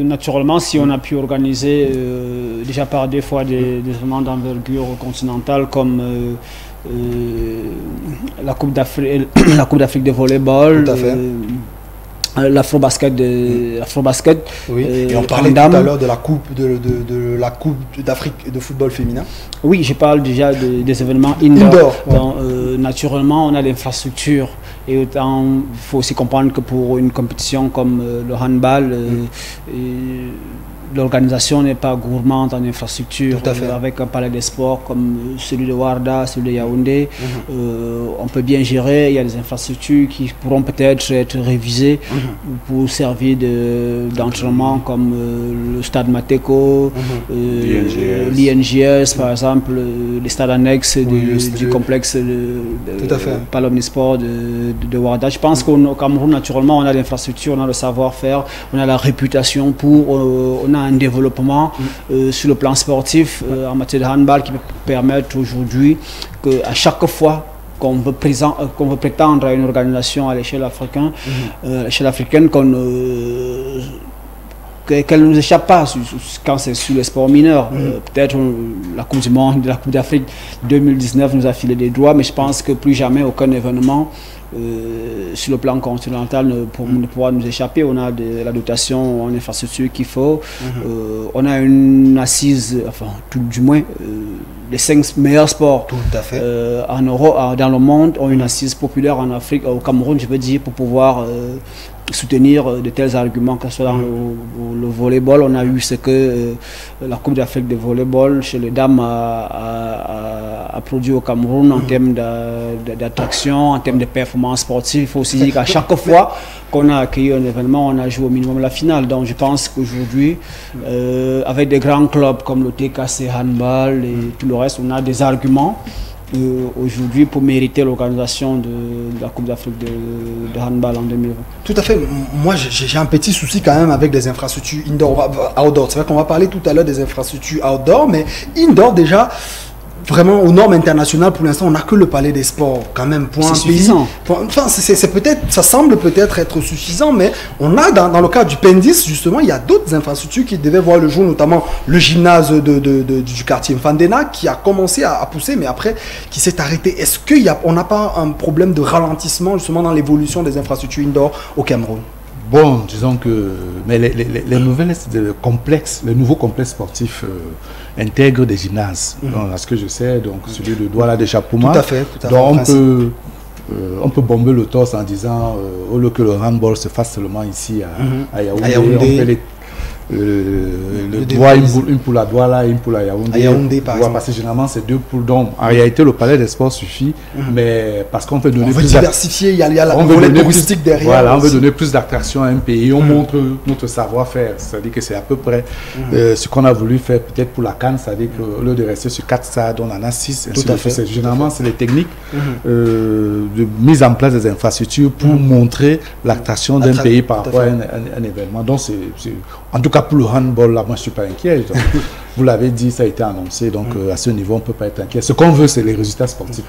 naturellement, si on a pu organiser déjà par des fois des événements d'envergure continentale comme la Coupe d'Afrique de volleyball, l'Afro-basket, oui. Et on parlait tout à l'heure de la Coupe d'Afrique de football féminin. Oui, je parle déjà des événements indoor. Donc, naturellement, on a l'infrastructure. Et autant, il faut aussi comprendre que pour une compétition comme le handball, l'organisation n'est pas gourmande en infrastructure. Avec un palais des sports comme celui de Ouarda, celui de Yaoundé, on peut bien gérer. Il y a des infrastructures qui pourront peut-être être révisées pour servir d'entraînement comme le stade Mateko, l'INGS par exemple, les stades annexes du complexe Palais Omnisport de Ouarda. Je pense qu'au Cameroun, naturellement, on a l'infrastructure, on a le savoir-faire, on a la réputation pour... on a un développement sur le plan sportif en matière de handball qui peut permettre aujourd'hui qu'à chaque fois qu'on veut prétendre à une organisation à l'échelle africaine, qu'elle ne nous échappe pas quand c'est sur les sports mineurs. Peut-être la Coupe du Monde, la Coupe d'Afrique 2019 nous a filé des doigts, mais je pense que plus jamais aucun événement sur le plan continental ne pourra nous échapper. On a la dotation en infrastructure qu'il faut. On a une assise, enfin tout du moins les 5 meilleurs sports en Europe, dans le monde ont une assise populaire en Afrique, au Cameroun je veux dire, pour pouvoir soutenir de tels arguments, que ce soit dans le volleyball. On a eu ce que la Coupe d'Afrique de volleyball chez les dames a produit au Cameroun en termes d'attraction, en termes de performance sportive. Il faut aussi dire qu'à chaque fois qu'on a accueilli un événement, on a joué au minimum la finale. Donc je pense qu'aujourd'hui, avec des grands clubs comme le TKC Handball et tout le reste, on a des arguments aujourd'hui pour mériter l'organisation de la Coupe d'Afrique de handball en 2020. Tout à fait. Moi, j'ai un petit souci quand même avec des infrastructures indoor-outdoor. C'est vrai qu'on va parler tout à l'heure des infrastructures outdoor, mais indoor déjà, vraiment aux normes internationales, pour l'instant, on n'a que le palais des sports, quand même, pour un pays. Enfin, ça semble peut-être être suffisant, mais on a, dans le cas du PEN10, justement, il y a d'autres infrastructures qui devaient voir le jour, notamment le gymnase du quartier Mfandena, qui a commencé à pousser, mais après, qui s'est arrêté. Est-ce qu'on n'a pas un problème de ralentissement, justement, dans l'évolution des infrastructures indoor au Cameroun? Bon, disons que mais les nouveaux complexes sportifs intègrent des gymnases. Donc, à ce que je sais, donc celui de Douala de Chapouma. Tout à fait. Donc on peut bomber le torse en disant au lieu que le handball se fasse seulement ici à Yaoundé. Le doigt, une poule à Douala et une poule à Yaoundé, par exemple. Parce que généralement c'est 2 poules d'hommes. En réalité le palais des sports suffit, mais parce qu'on veut donner plus diversifier, il y a la volet touristique derrière. Voilà, on veut donner plus d'attraction à un pays, on montre notre savoir-faire, c'est-à-dire que c'est à peu près ce qu'on a voulu faire peut-être pour la CAN, c'est-à-dire qu'au lieu de rester sur 4 stades, on en a 6. Tout à fait. Généralement c'est les techniques de mise en place des infrastructures pour montrer l'attraction d'un pays par rapport à un événement. Donc en tout cas pour le handball, là, moi je ne suis pas inquiet. Vous l'avez dit, ça a été annoncé, donc à ce niveau, on ne peut pas être inquiet. Ce qu'on veut, c'est les résultats sportifs.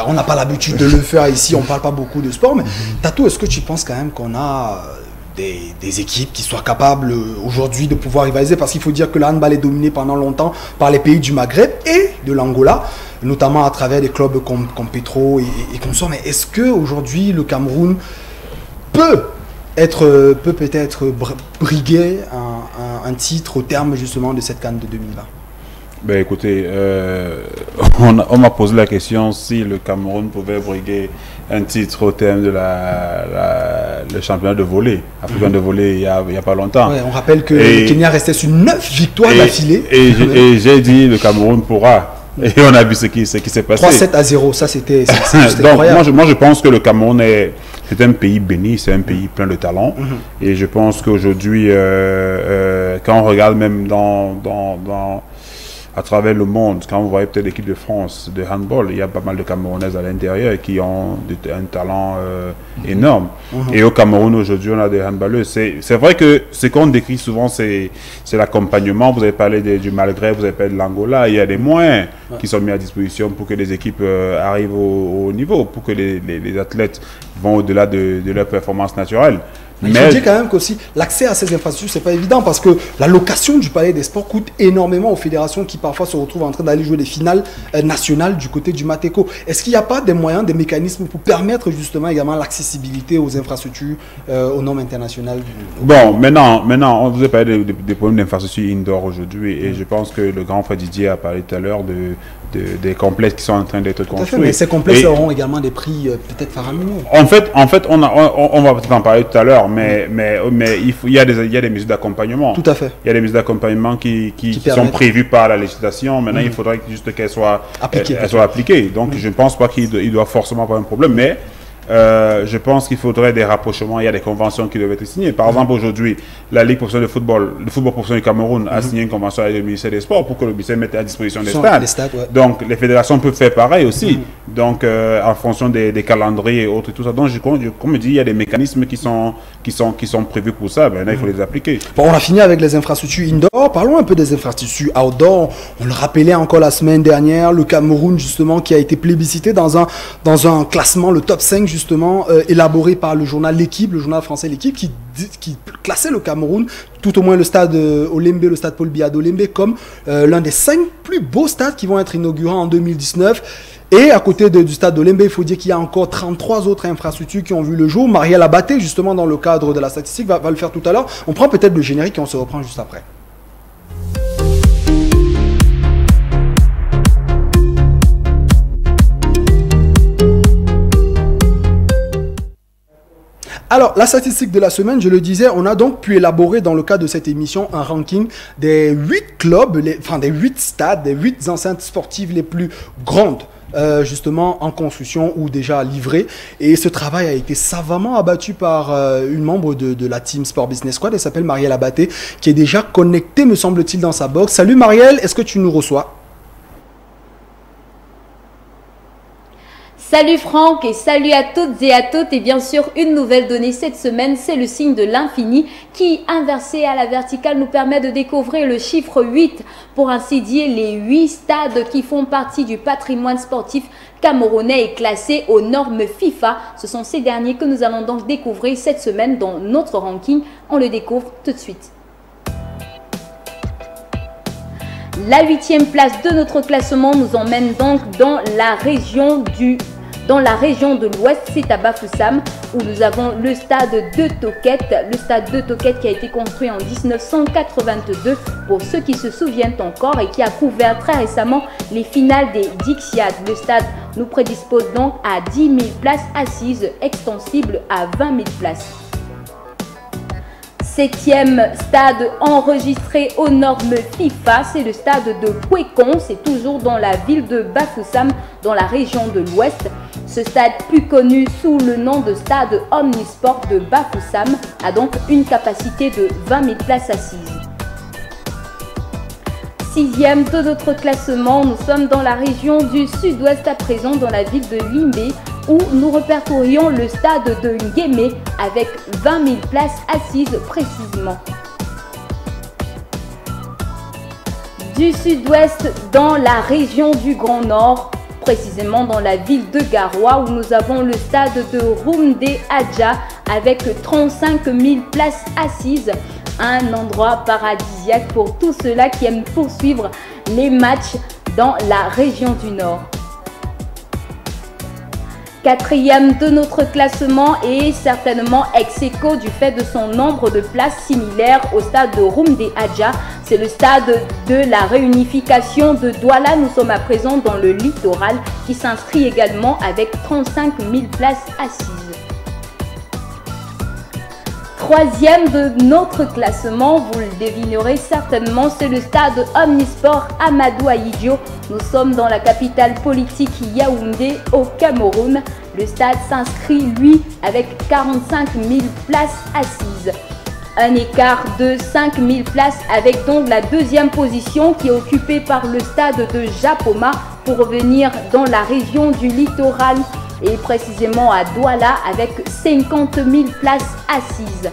On n'a pas l'habitude de le faire ici, on ne parle pas beaucoup de sport, mais Tato, est-ce que tu penses quand même qu'on a des équipes qui soient capables aujourd'hui de pouvoir rivaliser? Parce qu'il faut dire que le handball est dominé pendant longtemps par les pays du Maghreb et de l'Angola, notamment à travers des clubs comme Petro et consorts. Mais est-ce qu'aujourd'hui, le Cameroun peut peut-être briguer un titre au terme justement de cette CAN de 2020? Ben écoutez, on m'a posé la question si le Cameroun pouvait briguer un titre au terme de le championnat de volley, africain de volley il y a pas longtemps. Ouais, on rappelle que le Kenya restait sur 9 victoires d'affilée. Et j'ai dit le Cameroun pourra. Et on a vu ce qui s'est passé. 3-7-0, ça c'était incroyable. Moi je pense que le Cameroun c'est un pays béni, c'est un pays plein de talent. Et je pense qu'aujourd'hui, quand on regarde même à travers le monde, quand vous voyez peut-être l'équipe de France de handball, il y a pas mal de Camerounaises à l'intérieur qui ont un talent énorme. Et au Cameroun aujourd'hui, on a des handballeuses. C'est vrai que ce qu'on décrit souvent, c'est l'accompagnement. Vous avez parlé du Maghreb, vous avez parlé de l'Angola. Il y a des moyens qui sont mis à disposition pour que les équipes arrivent au niveau, pour que les athlètes vont au-delà de leur performance naturelle. Mais il faut dire quand même qu'aussi l'accès à ces infrastructures, c'est pas évident parce que la location du palais des sports coûte énormément aux fédérations qui parfois se retrouvent en train d'aller jouer des finales nationales du côté du Mateko. Est-ce qu'il n'y a pas des moyens, des mécanismes pour permettre justement également l'accessibilité aux infrastructures, aux normes internationales? Bon, maintenant, on vous a parlé des problèmes d'infrastructures indoor aujourd'hui et je pense que le grand frère Didier a parlé tout à l'heure des complexes qui sont en train d'être construits. Mais ces complexes auront également des prix peut-être faramineux. En fait, on va peut-être en parler tout à l'heure, mais il y a des mesures d'accompagnement. Tout à fait. Il y a des mesures d'accompagnement qui sont prévues par la législation. Maintenant, il faudrait juste qu'elles soient appliquées. Donc, je ne pense pas qu'il doit forcément avoir un problème, mais je pense qu'il faudrait des rapprochements. Il y a des conventions qui doivent être signées. Par exemple, aujourd'hui, la Ligue professionnelle de football, le football professionnel du Cameroun a signé une convention avec le ministère des Sports pour que le ministère mette à disposition des stades. Donc, les fédérations peuvent faire pareil aussi. Donc, en fonction des calendriers et autres et tout ça. Donc, comme je dis, il y a des mécanismes qui sont prévus pour ça. Maintenant, il faut les appliquer. Bon, on a fini avec les infrastructures indoor. Parlons un peu des infrastructures outdoor. On le rappelait encore la semaine dernière, le Cameroun, justement, qui a été plébiscité dans un classement, le top 5, justement, élaboré par le journal L'Équipe, le journal français L'Équipe, qui classait le Cameroun, tout au moins le stade Olembe, le stade Paul Biya d'Olembe, comme l'un des 5 plus beaux stades qui vont être inaugurés en 2019. Et à côté du stade d'Olembe, il faut dire qu'il y a encore 33 autres infrastructures qui ont vu le jour. Marielle Abaté, justement, dans le cadre de la statistique, va le faire tout à l'heure. On prend peut-être le générique et on se reprend juste après. Alors, la statistique de la semaine, je le disais, on a donc pu élaborer dans le cadre de cette émission un ranking des 8 clubs, des 8 stades, des 8 enceintes sportives les plus grandes, justement en construction ou déjà livrées. Et ce travail a été savamment abattu par une membre de la team Sport Business Squad. Elle s'appelle Marielle Abaté, qui est déjà connectée, me semble-t-il, dans sa box. Salut Marielle, est-ce que tu nous reçois? Salut Franck et salut à toutes et à toutes, et bien sûr une nouvelle donnée cette semaine, c'est le signe de l'infini qui, inversé à la verticale, nous permet de découvrir le chiffre 8, pour ainsi dire les 8 stades qui font partie du patrimoine sportif camerounais et classés aux normes FIFA. Ce sont ces derniers que nous allons donc découvrir cette semaine dans notre ranking. On le découvre tout de suite. La 8e place de notre classement nous emmène donc dans la région de l'Ouest, c'est à Bafoussam, où nous avons le stade de Toquette. Le stade de Toquette qui a été construit en 1982, pour ceux qui se souviennent encore, et qui a couvert très récemment les finales des Dixiades. Le stade nous prédispose donc à 10 000 places assises, extensibles à 20 000 places. 7e stade enregistré aux normes FIFA, c'est le stade de Kwekon, c'est toujours dans la ville de Bafoussam, dans la région de l'Ouest. Ce stade, plus connu sous le nom de stade Omnisport de Bafoussam, a donc une capacité de 20 000 places assises. 6e de notre classement, nous sommes dans la région du sud-ouest à présent, dans la ville de Limbe, où nous répertorions le stade de Nguémé avec 20 000 places assises précisément. Du sud-ouest, dans la région du Grand Nord, précisément dans la ville de Garoua, où nous avons le stade de Roumde Adja avec 35 000 places assises. Un endroit paradisiaque pour tous ceux-là qui aiment poursuivre les matchs dans la région du Nord. 4e de notre classement et certainement ex-aequo du fait de son nombre de places similaires au stade de Rumde Adja. C'est le stade de la réunification de Douala. Nous sommes à présent dans le littoral qui s'inscrit également avec 35 000 places assises. 3e de notre classement, vous le devinerez certainement, c'est le stade Omnisport Amadou Ahidjo. Nous sommes dans la capitale politique Yaoundé au Cameroun. Le stade s'inscrit, lui, avec 45 000 places assises. Un écart de 5 000 places avec donc la 2e position qui est occupée par le stade de Japoma pour revenir dans la région du littoral et précisément à Douala avec 50 000 places assises.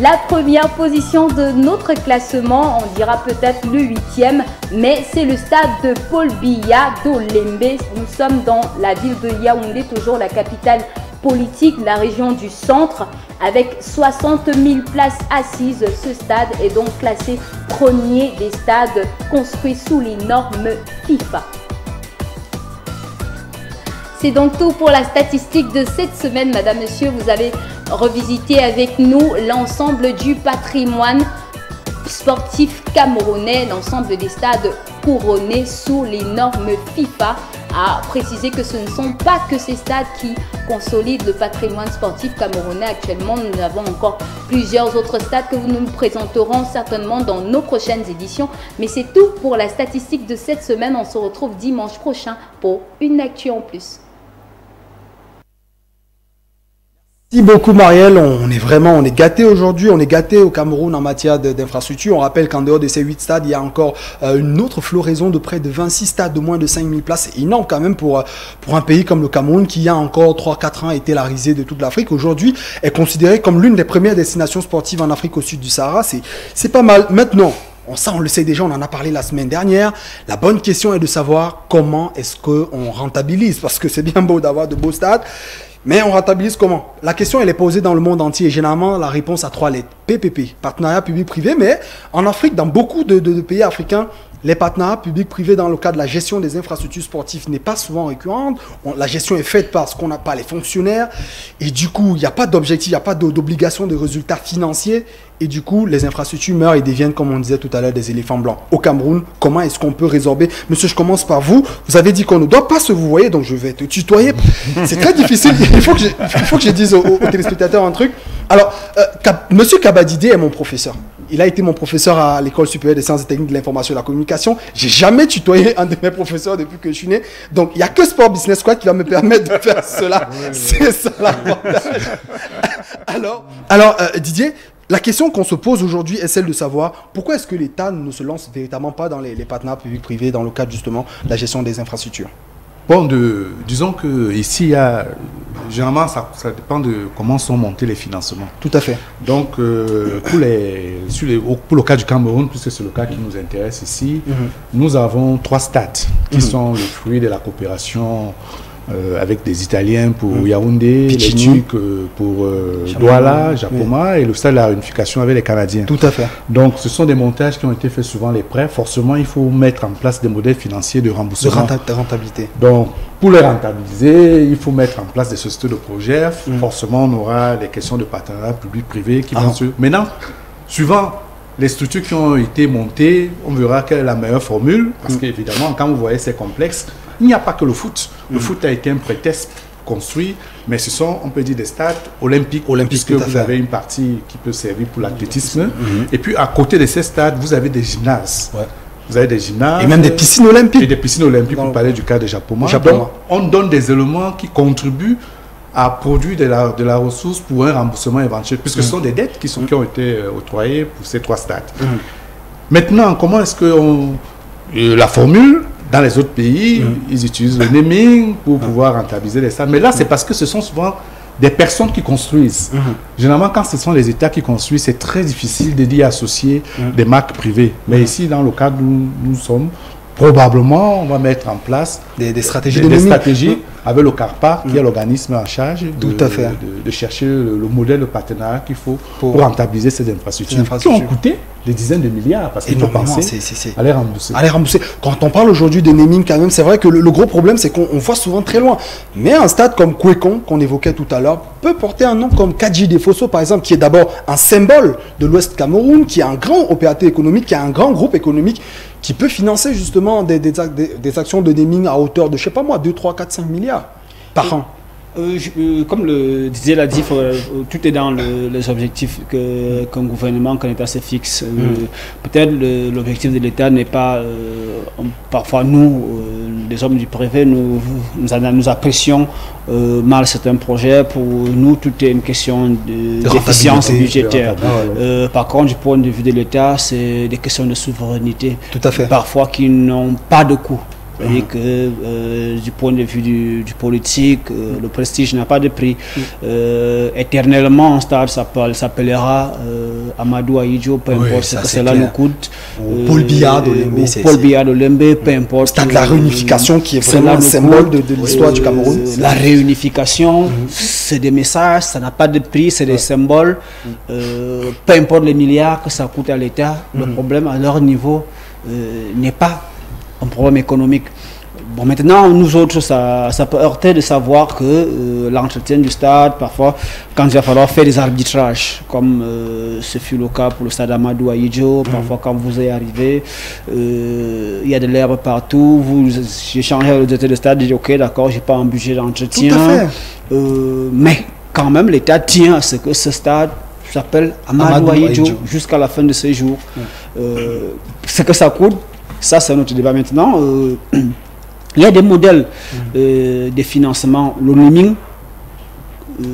La première position de notre classement, on dira peut-être le 8e, mais c'est le stade de Paul Biya d'Olembe. Nous sommes dans la ville de Yaoundé, toujours la capitale politique, la région du centre, avec 60 000 places assises. Ce stade est donc classé premier des stades construits sous les normes FIFA. C'est donc tout pour la statistique de cette semaine, madame, monsieur. Vous avez revisité avec nous l'ensemble du patrimoine sportif camerounais, l'ensemble des stades couronnés sous les normes FIFA. À préciser que ce ne sont pas que ces stades qui consolident le patrimoine sportif camerounais. Actuellement, nous avons encore plusieurs autres stades que nous nous présenterons certainement dans nos prochaines éditions. Mais c'est tout pour la statistique de cette semaine. On se retrouve dimanche prochain pour une actu en plus. Merci beaucoup Marielle, on est gâté aujourd'hui, on est gâté au Cameroun en matière d'infrastructure. On rappelle qu'en dehors de ces 8 stades, il y a encore une autre floraison de près de 26 stades de moins de 5000 places. C'est énorme quand même pour un pays comme le Cameroun qui il y a encore 3-4 ans était la risée de toute l'Afrique. Aujourd'hui est considéré comme l'une des premières destinations sportives en Afrique au sud du Sahara. C'est pas mal. Maintenant, on le sait déjà, on en a parlé la semaine dernière. La bonne question est de savoir comment est-ce qu'on rentabilise, parce que c'est bien beau d'avoir de beaux stades. Mais on rentabilise comment? La question, elle est posée dans le monde entier. Et généralement, la réponse à 3 lettres. PPP, partenariat public-privé. Mais en Afrique, dans beaucoup de pays africains, les partenariats publics-privés dans le cadre de la gestion des infrastructures sportives n'est pas souvent récurrente. La gestion est faite parce qu'on n'a pas les fonctionnaires. Et du coup, il n'y a pas d'objectif, il n'y a pas d'obligation de résultats financiers. Et du coup, les infrastructures meurent et deviennent, comme on disait tout à l'heure, des éléphants blancs. Au Cameroun, comment est-ce qu'on peut résorber? Monsieur, je commence par vous. Vous avez dit qu'on ne doit pas se vous voyez, donc je vais te tutoyer. C'est très difficile. Il faut que je dise aux téléspectateurs un truc. Alors, Monsieur Kabadidé est mon professeur. Il a été mon professeur à l'école supérieure des sciences et techniques de l'information et de la communication. J'ai jamais tutoyé un de mes professeurs depuis que je suis né. Donc, il n'y a que Sport Business Squad qui va me permettre de faire cela. C'est ça l'avantage. Alors, Didier, la question qu'on se pose aujourd'hui est celle de savoir pourquoi est-ce que l'État ne se lance véritablement pas dans les partenariats publics-privés dans le cadre justement de la gestion des infrastructures. Bon, disons que ici, généralement, ça dépend de comment sont montés les financements. Tout à fait. Donc, pour le cas du Cameroun, puisque c'est le cas qui nous intéresse ici, nous avons 3 stades qui sont le fruit de la coopération avec des Italiens pour Yaoundé, les Turcs pour Douala, Japoma, et le stade de la réunification avec les Canadiens. Tout à fait. Donc, ce sont des montages qui ont été faits souvent les prêts. Forcément, il faut mettre en place des modèles financiers de remboursement. De rentabilité. Donc, pour les rentabiliser, il faut mettre en place des sociétés de projet. Forcément, on aura les questions de partenariat public-privé qui vont se... Maintenant, suivant les structures qui ont été montées, on verra quelle est la meilleure formule. Parce qu'évidemment, quand vous voyez, c'est complexe. Il n'y a pas que le foot. Le foot a été un prétexte construit, mais ce sont, on peut dire, des stades olympiques puisque vous avez une partie qui peut servir pour l'athlétisme. Et puis, à côté de ces stades, vous avez des gymnases. Ouais. Vous avez des gymnases. Et même des piscines olympiques. Et des piscines olympiques, pour parler du cas de Japoma. Donc, on donne des éléments qui contribuent à produire de la ressource pour un remboursement éventuel, puisque ce sont des dettes qui ont été octroyées pour ces 3 stades. Maintenant, comment est-ce que la formule, dans les autres pays, ils utilisent le naming pour pouvoir rentabiliser les stades. Mais là, c'est parce que ce sont souvent des personnes qui construisent. Généralement, quand ce sont les États qui construisent, c'est très difficile d'y associer des marques privées. Mais ici, dans le cadre où nous sommes, probablement, on va mettre en place des stratégies. avec le CARPA, qui est l'organisme en charge de chercher le modèle de partenariat qu'il faut pour rentabiliser ces infrastructures qui ont coûté des dizaines de milliards, parce qu'il faut penser à les rembourser. Quand on parle aujourd'hui de naming, quand même, c'est vrai que le gros problème, c'est qu'on voit souvent très loin. Mais un stade comme Kwekon, qu'on évoquait tout à l'heure, peut porter un nom comme Kadji Defosso, par exemple, qui est d'abord un symbole de l'Ouest Cameroun, qui est un grand opérateur économique, qui est un grand groupe économique, qui peut financer justement des actions de naming à hauteur de, je sais pas moi, 2, 3, 4, 5 milliards par an. Comme le disait la DIF, tout est dans les objectifs qu'un gouvernement, qu'un État se fixe. Peut-être l'objectif de l'État n'est pas... parfois, nous, les hommes du privé, nous apprécions mal certains projets. Pour nous, tout est une question d'efficience budgétaire. Par contre, du point de vue de l'État, c'est des questions de souveraineté. Tout à fait. Parfois qui n'ont pas de coût. C'est-à-dire que du point de vue du politique, le prestige n'a pas de prix. Éternellement, un stade s'appellera Amadou Ahidjo, peu importe ce que cela nous coûte. Paul Biya de Lembe, peu importe. Stade de la réunification qui est vraiment un symbole de l'histoire du Cameroun. La réunification, c'est des messages, ça n'a pas de prix, c'est des symboles. Peu importe les milliards que ça coûte à l'État, le problème à leur niveau n'est pas un problème économique. Bon, maintenant, nous autres, ça peut heurter de savoir que l'entretien du stade, parfois, quand il va falloir faire des arbitrages, comme ce fut le cas pour le stade Amadou Ahidjo, parfois quand vous êtes arrivé, il y a de l'herbe partout, j'ai changé le directeur de stade, j'ai dit ok, d'accord, j'ai pas un budget d'entretien. Tout à fait. Mais quand même, l'État tient à ce que ce stade s'appelle Amadou Ahidjo jusqu'à la fin de ses jours. Ce que ça coûte, ça, c'est notre débat maintenant. Il y a des modèles de financement. Le naming,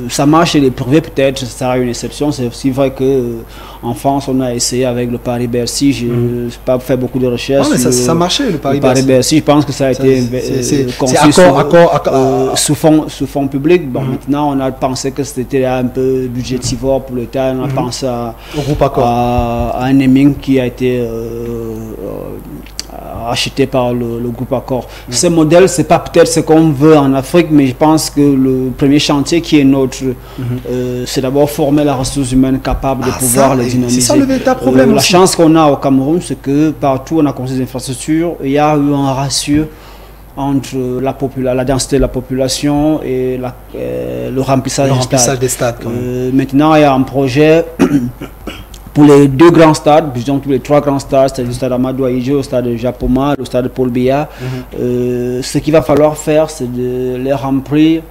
ça marche chez les privés, peut-être, ça sera une exception. C'est aussi vrai qu'en France, on a essayé avec le Paris-Bercy. Je n'ai pas fait beaucoup de recherches. Mais ça marchait, le Paris-Bercy. Je pense que ça a été conçu sous fonds publics. Bon, maintenant, on a pensé que c'était un peu budgétivore pour l'État. On a pensé à un naming qui a été acheté par le groupe Accor. Ce modèle, c'est pas peut-être ce qu'on veut en Afrique, mais je pense que le premier chantier qui est nôtre, c'est d'abord former la ressource humaine capable de pouvoir le dynamiser. C'est ça le véritable problème. La chance qu'on a au Cameroun, c'est que partout on a construit des infrastructures, il y a eu un ratio entre la densité de la population et le remplissage des stades. Maintenant, il y a un projet pour les deux grands stades, disons tous les trois grands stades, c'est-à-dire le stade Amadou Ahidjo, le stade de Japoma, le stade de Paul Biya. Ce qu'il va falloir faire, c'est de les remplir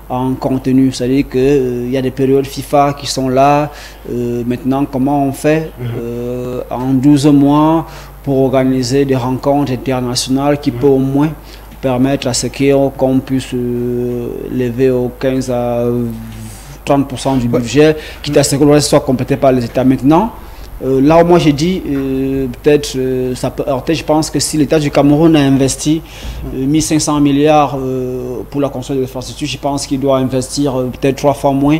en contenu. C'est-à-dire qu'il y a des périodes FIFA qui sont là. Maintenant, comment on fait en 12 mois pour organiser des rencontres internationales qui peuvent au moins permettre à ce qu'on puisse lever au 15 à 30% du budget, quitte à ce que le reste soit complété par les États. Maintenant, là où moi j'ai dit, peut-être ça peut heurter, je pense que si l'État du Cameroun a investi 1500 milliards pour la construction de l'infrastructure, je pense qu'il doit investir peut-être 3 fois moins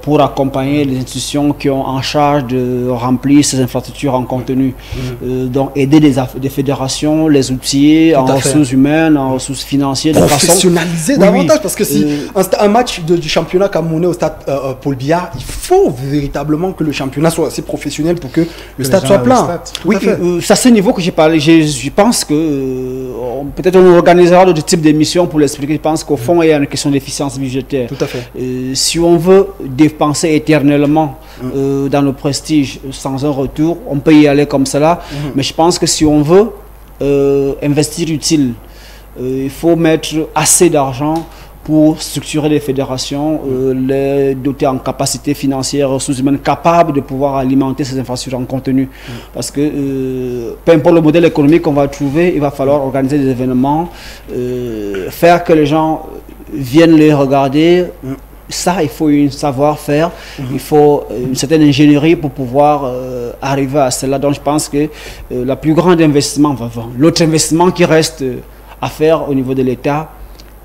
pour accompagner les institutions qui ont en charge de remplir ces infrastructures en contenu. Donc aider des fédérations, les outiller en ressources humaines, en ressources financières. Professionnaliser davantage, parce que si un match du championnat camerounais au stade Paul Biya, il faut véritablement que le championnat soit assez professionnel pour que le stade soit plein. Oui, c'est à ce niveau que j'ai parlé. Je pense que peut-être on organisera d'autres types d'émissions pour l'expliquer. Je pense qu'au fond, il y a une question d'efficience budgétaire. Tout à fait. Si on veut dépenser éternellement dans le prestige sans un retour, on peut y aller comme cela. Mais je pense que si on veut investir utile, il faut mettre assez d'argent pour structurer les fédérations, les doter en capacité financière, ressources humaines capables de pouvoir alimenter ces infrastructures en contenu. Parce que peu importe le modèle économique qu'on va trouver, il va falloir organiser des événements, faire que les gens viennent les regarder. Ça, il faut un savoir-faire, il faut une certaine ingénierie pour pouvoir arriver à cela. Donc je pense que la plus grande investissement, l'autre investissement qui reste à faire au niveau de l'État,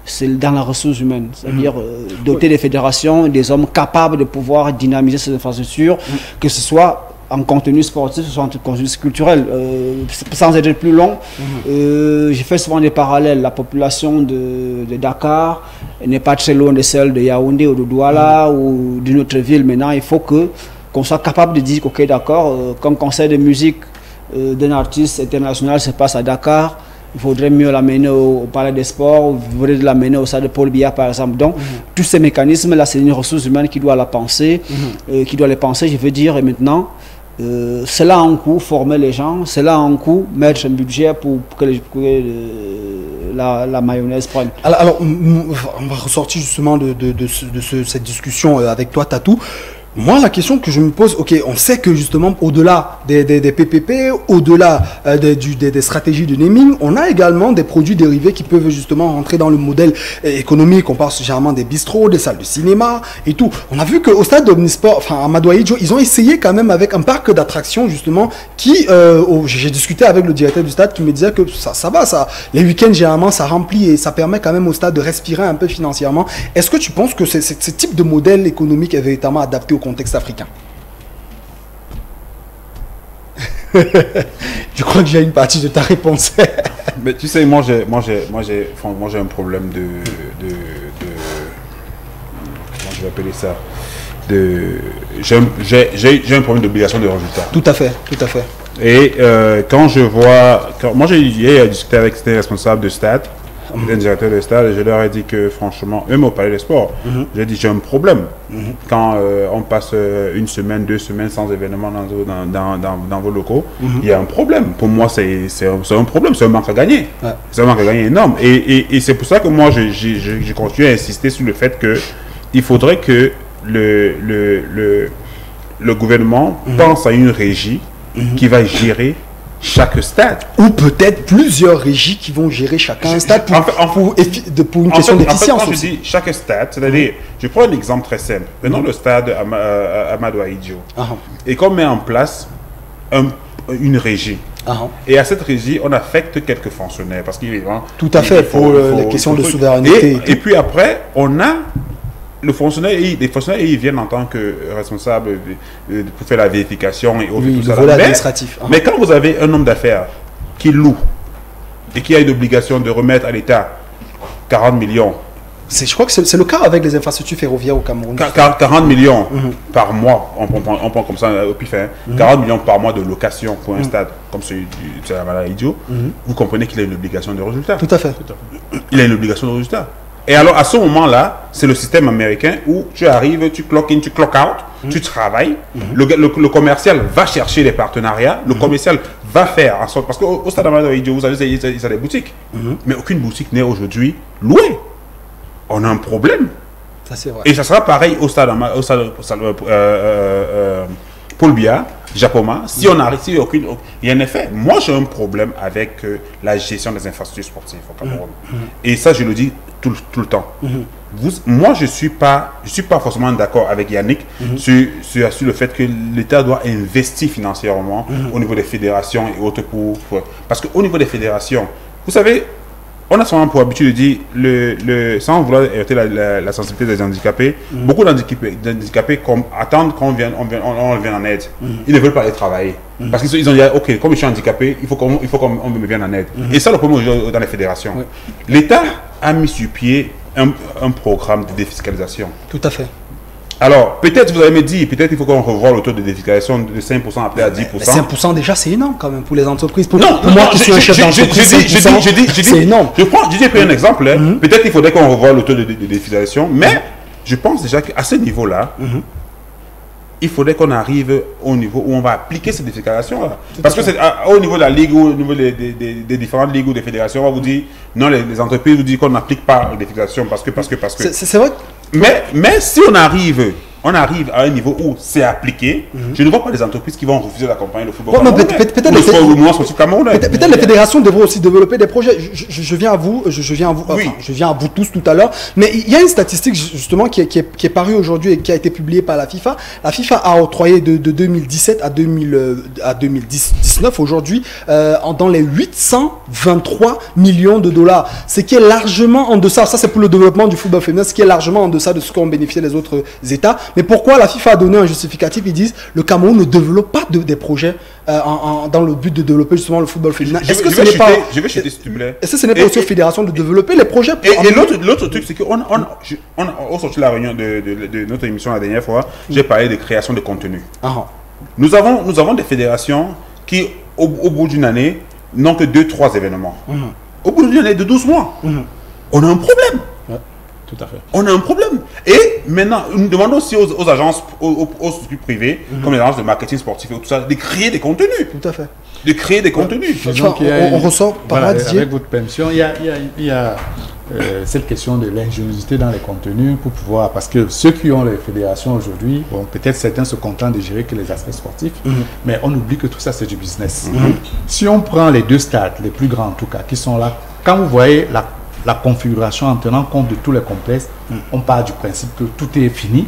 c'est dans la ressource humaine, c'est-à-dire doter des fédérations, des hommes capables de pouvoir dynamiser ces infrastructures, que ce soit en contenu sportif, soit en contenu culturel. Sans être plus long, j'ai fait souvent des parallèles. La population de Dakar n'est pas très loin de celle de Yaoundé ou de Douala ou d'une autre ville. Maintenant, il faut qu'on soit capable de dire, ok, d'accord, quand concert de musique d'un artiste international se passe à Dakar, il faudrait mieux l'amener au Palais des Sports, il faudrait l'amener au stade de Paul Biya par exemple. Donc, tous ces mécanismes-là, c'est une ressource humaine qui doit la penser, qui doit les penser, je veux dire, et maintenant, c'est là en coup former les gens, c'est là en coup mettre un budget pour que la mayonnaise prenne. Alors, on va ressortir justement de cette discussion avec toi, Tatou. Moi, la question que je me pose, ok, on sait que justement, au-delà des PPP, au-delà des stratégies de naming, on a également des produits dérivés qui peuvent justement rentrer dans le modèle économique. On parle généralement des bistrots, des salles de cinéma et tout. On a vu qu'au stade d'Omnisport, enfin à Madoaïdjo, ils ont essayé quand même avec un parc d'attractions justement qui, j'ai discuté avec le directeur du stade qui me disait que ça va, les week-ends généralement ça remplit et ça permet quand même au stade de respirer un peu financièrement. Est-ce que tu penses que ce type de modèle économique est véritablement adapté au contexte africain? Je crois que j'ai une partie de ta réponse. Mais tu sais, moi j'ai un problème de comment je vais appeler ça, j'ai un problème d'obligation de résultat. Tout à fait, tout à fait. Et quand je vois, moi j'ai discuté avec des responsables de stade, un directeur de stade, et je leur ai dit que franchement, même au Palais des Sports, j'ai dit j'ai un problème. Quand on passe une semaine, 2 semaines sans événement dans vos locaux, il y a un problème. Pour moi, c'est un problème, c'est un manque à gagner. Ouais. C'est un manque à gagner énorme. Et c'est pour ça que moi, j'ai continué à insister sur le fait qu'il faudrait que le gouvernement pense à une régie qui va gérer chaque stade. Ou peut-être plusieurs régies qui vont gérer chacun stade pour une question d'efficience. Quand je dis chaque stade, c'est-à-dire, je prends un exemple très simple. Prenons le stade Amadou Ahidjo. Et qu'on met en place une régie. Et à cette régie, on affecte quelques fonctionnaires. Parce qu'il tout à fait, pour les questions de souveraineté. Et puis après, on a les fonctionnaires, ils viennent en tant que responsables pour faire la vérification et autres. Oui, tout ça. Administratif. Mais quand vous avez un homme d'affaires qui loue et qui a une obligation de remettre à l'État 40 millions. Je crois que c'est le cas avec les infrastructures ferroviaires au Cameroun. 40 millions par mois, on prend comme ça au pif, 40 millions par mois de location pour un stade comme celui de la Maladie. Vous comprenez qu'il a une obligation de résultat. Tout à fait. Il a une obligation de résultat. Et alors, à ce moment-là, c'est le système américain où tu arrives, tu clock in, tu clock out, tu travailles, le commercial va chercher les partenariats, le commercial va faire en sorte... Parce qu'au stade Amadou, vous avez des boutiques, mais aucune boutique n'est aujourd'hui louée. On a un problème. Ça, c'est vrai. Et ça sera pareil au stade Paul Biya, Japoma, si on arrive, il y a un effet. Moi, j'ai un problème avec la gestion des infrastructures sportives au Cameroun. Et ça, je le dis tout le temps. Moi, je ne suis pas forcément d'accord avec Yannick sur le fait que l'État doit investir financièrement au niveau des fédérations et autres parce qu'au niveau des fédérations, vous savez, on a souvent pour habitude de dire, sans vouloir heurter la sensibilité des handicapés, beaucoup d'handicapés attendent qu'on vienne en aide. Ils ne veulent pas aller travailler. Parce qu'ils ont dit, ok, comme je suis handicapé, il faut qu'on me vienne en aide. Et ça, le problème dans les fédérations. L'État a mis sur pied un programme de défiscalisation. Tout à fait. Alors, peut-être, vous allez me dire, peut-être il faut qu'on revoie le taux de défiscalisation de 5% appelé à 10%. 5% déjà, c'est énorme quand même pour les entreprises. Pour moi qui suis un chef d'entreprise, c'est énorme. J'ai pris un exemple. Peut-être qu'il faudrait qu'on revoie le taux de défiscalisation, mais je pense déjà qu'à ce niveau-là, il faudrait qu'on arrive au niveau où on va appliquer cette défiscalisation-là. Parce que c'est au niveau de la Ligue ou au niveau des différentes ligues ou des fédérations, on va vous dire, non, les entreprises vous disent qu'on n'applique pas la défiscalisation parce que. C'est vrai. Mais si on arrive à un niveau où c'est appliqué, je ne vois pas les entreprises qui vont refuser d'accompagner le football camerounais. Peut-être les fédérations devraient aussi développer des projets. Je viens à vous tous tout à l'heure. Mais il y a une statistique justement qui est parue aujourd'hui et qui a été publiée par la FIFA. La FIFA a octroyé de 2017 à 2019 aujourd'hui dans les 823 millions de dollars. Ce qui est largement en deçà, ça c'est pour le développement du football féminin, ce qui est largement en deçà de ce qu'ont bénéficié les autres États. Mais pourquoi la FIFA a donné un justificatif? Ils disent le Cameroun ne développe pas des projets dans le but de développer justement le football féminin. Je vais chuter, s'il te plaît. Est-ce que ce n'est pas aussi aux fédérations de développer les projets Et l'autre truc, c'est qu'on au sorti de la réunion de notre émission la dernière fois, j'ai parlé de création de contenu. Nous avons des fédérations qui, au bout d'une année, n'ont que 2-3 événements. Au bout d'une année de 12 mois, on a un problème. Tout à fait. On a un problème. Et maintenant, nous demandons aussi aux agences, aux structures privées, comme les agences de marketing sportif et tout ça, de créer des contenus. Tout à fait. De créer des contenus. On ressort par là, avec votre permission, il y a cette question de l'ingéniosité dans les contenus pour pouvoir, parce que ceux qui ont les fédérations aujourd'hui, bon, peut-être certains se contentent de gérer que les aspects sportifs, mais on oublie que tout ça c'est du business. Si on prend les 2 stades, les plus grands en tout cas, qui sont là, quand vous voyez la configuration en tenant compte de tous les complexes, on part du principe que tout est fini.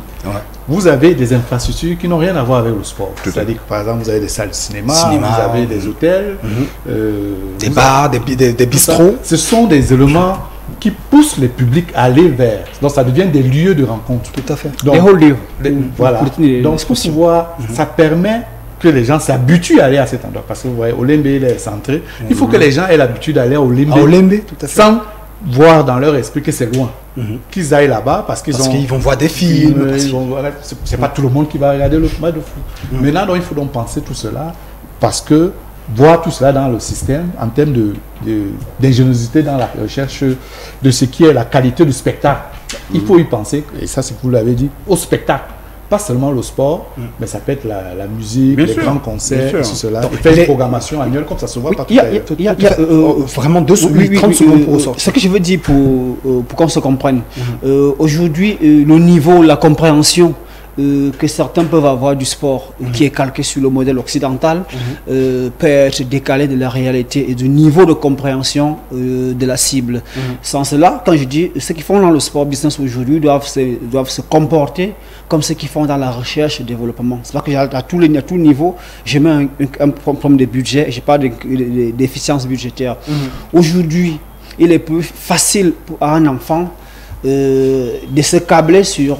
Vous avez des infrastructures qui n'ont rien à voir avec le sport. C'est-à-dire que par exemple, vous avez des salles de cinéma, vous avez des hôtels, des bars, des bistrots. Ce sont des éléments qui poussent les publics à aller vers. Donc ça devient des lieux de rencontre. Tout à fait. Donc, des hauts lieux. Voilà. Donc pour pouvoir, ça permet que les gens s'habituent à aller à cet endroit. Parce que vous voyez, Olembe il est centré. Il faut que les gens aient l'habitude d'aller à Olembe. Tout à fait. Sans voir dans leur esprit que c'est loin. Qu'ils aillent là-bas parce qu'ils vont voir des films. C'est pas tout le monde qui va regarder le match de foot. Maintenant, donc, il faut donc penser tout cela parce que voir tout cela dans le système en termes d'ingéniosité dans la recherche de ce qui est la qualité du spectacle. Il faut y penser, et ça c'est que vous l'avez dit, au spectacle. Pas seulement le sport, mais ça peut être la musique, les grands concerts, tout cela. Donc, faire une programmation annuelle comme ça se voit pas tout à l'heure. Vraiment 30 secondes pour ressortir. Ce que je veux dire pour qu'on se comprenne. Aujourd'hui, le niveau, la compréhension que certains peuvent avoir du sport qui est calqué sur le modèle occidental peut être décalé de la réalité et du niveau de compréhension de la cible. Sans cela, quand je dis ceux qui font dans le sport business aujourd'hui doivent se comporter comme ceux qui font dans la recherche et le développement. C'est pas que à tous niveaux, je mets un problème de budget et je parle d'efficience budgétaire. Aujourd'hui, il est plus facile pour un enfant de se câbler sur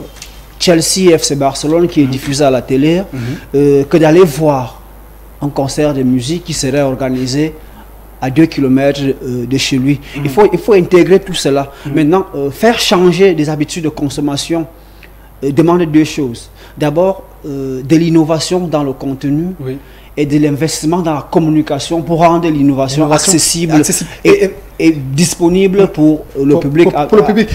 Chelsea FC Barcelone qui est diffusé à la télé que d'aller voir un concert de musique qui serait organisé à 2 km de chez lui. Il faut intégrer tout cela. Maintenant, faire changer des habitudes de consommation demande 2 choses. D'abord, de l'innovation dans le contenu et de l'investissement dans la communication pour rendre l'innovation accessible et disponible pour le public. Pour le public.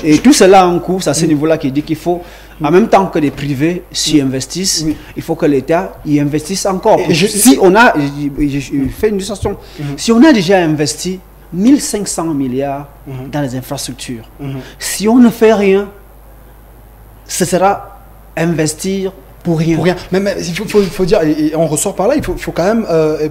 Et tout cela en cours, c'est à ce niveau-là qui dit qu'il faut, en même temps que les privés s'y investissent, il faut que l'État y investisse encore. Si on a, je fais une illustration, si on a déjà investi 1500 milliards dans les infrastructures, si on ne fait rien, ce sera investir pour rien. Mais il faut dire, et on ressort par là, il faut quand même,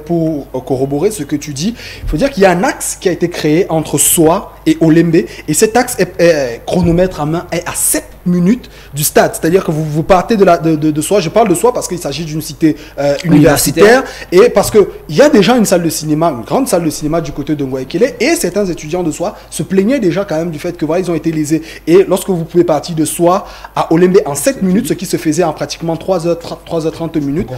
pour corroborer ce que tu dis, il faut dire qu'il y a un axe qui a été créé entre Soa et Olembe, et cet axe est chronomètre à main est à 7 minutes du stade. C'est-à-dire que vous partez de Soa, je parle de Soa parce qu'il s'agit d'une cité universitaire, et parce qu'il y a déjà une salle de cinéma, une grande salle de cinéma du côté de Ngouaekele, et certains étudiants de Soa se plaignaient déjà quand même du fait que voilà, ils ont été lésés. Et lorsque vous pouvez partir de Soa à Olembe en 7 minutes, ce qui se faisait en pratiquement 3h30 minutes,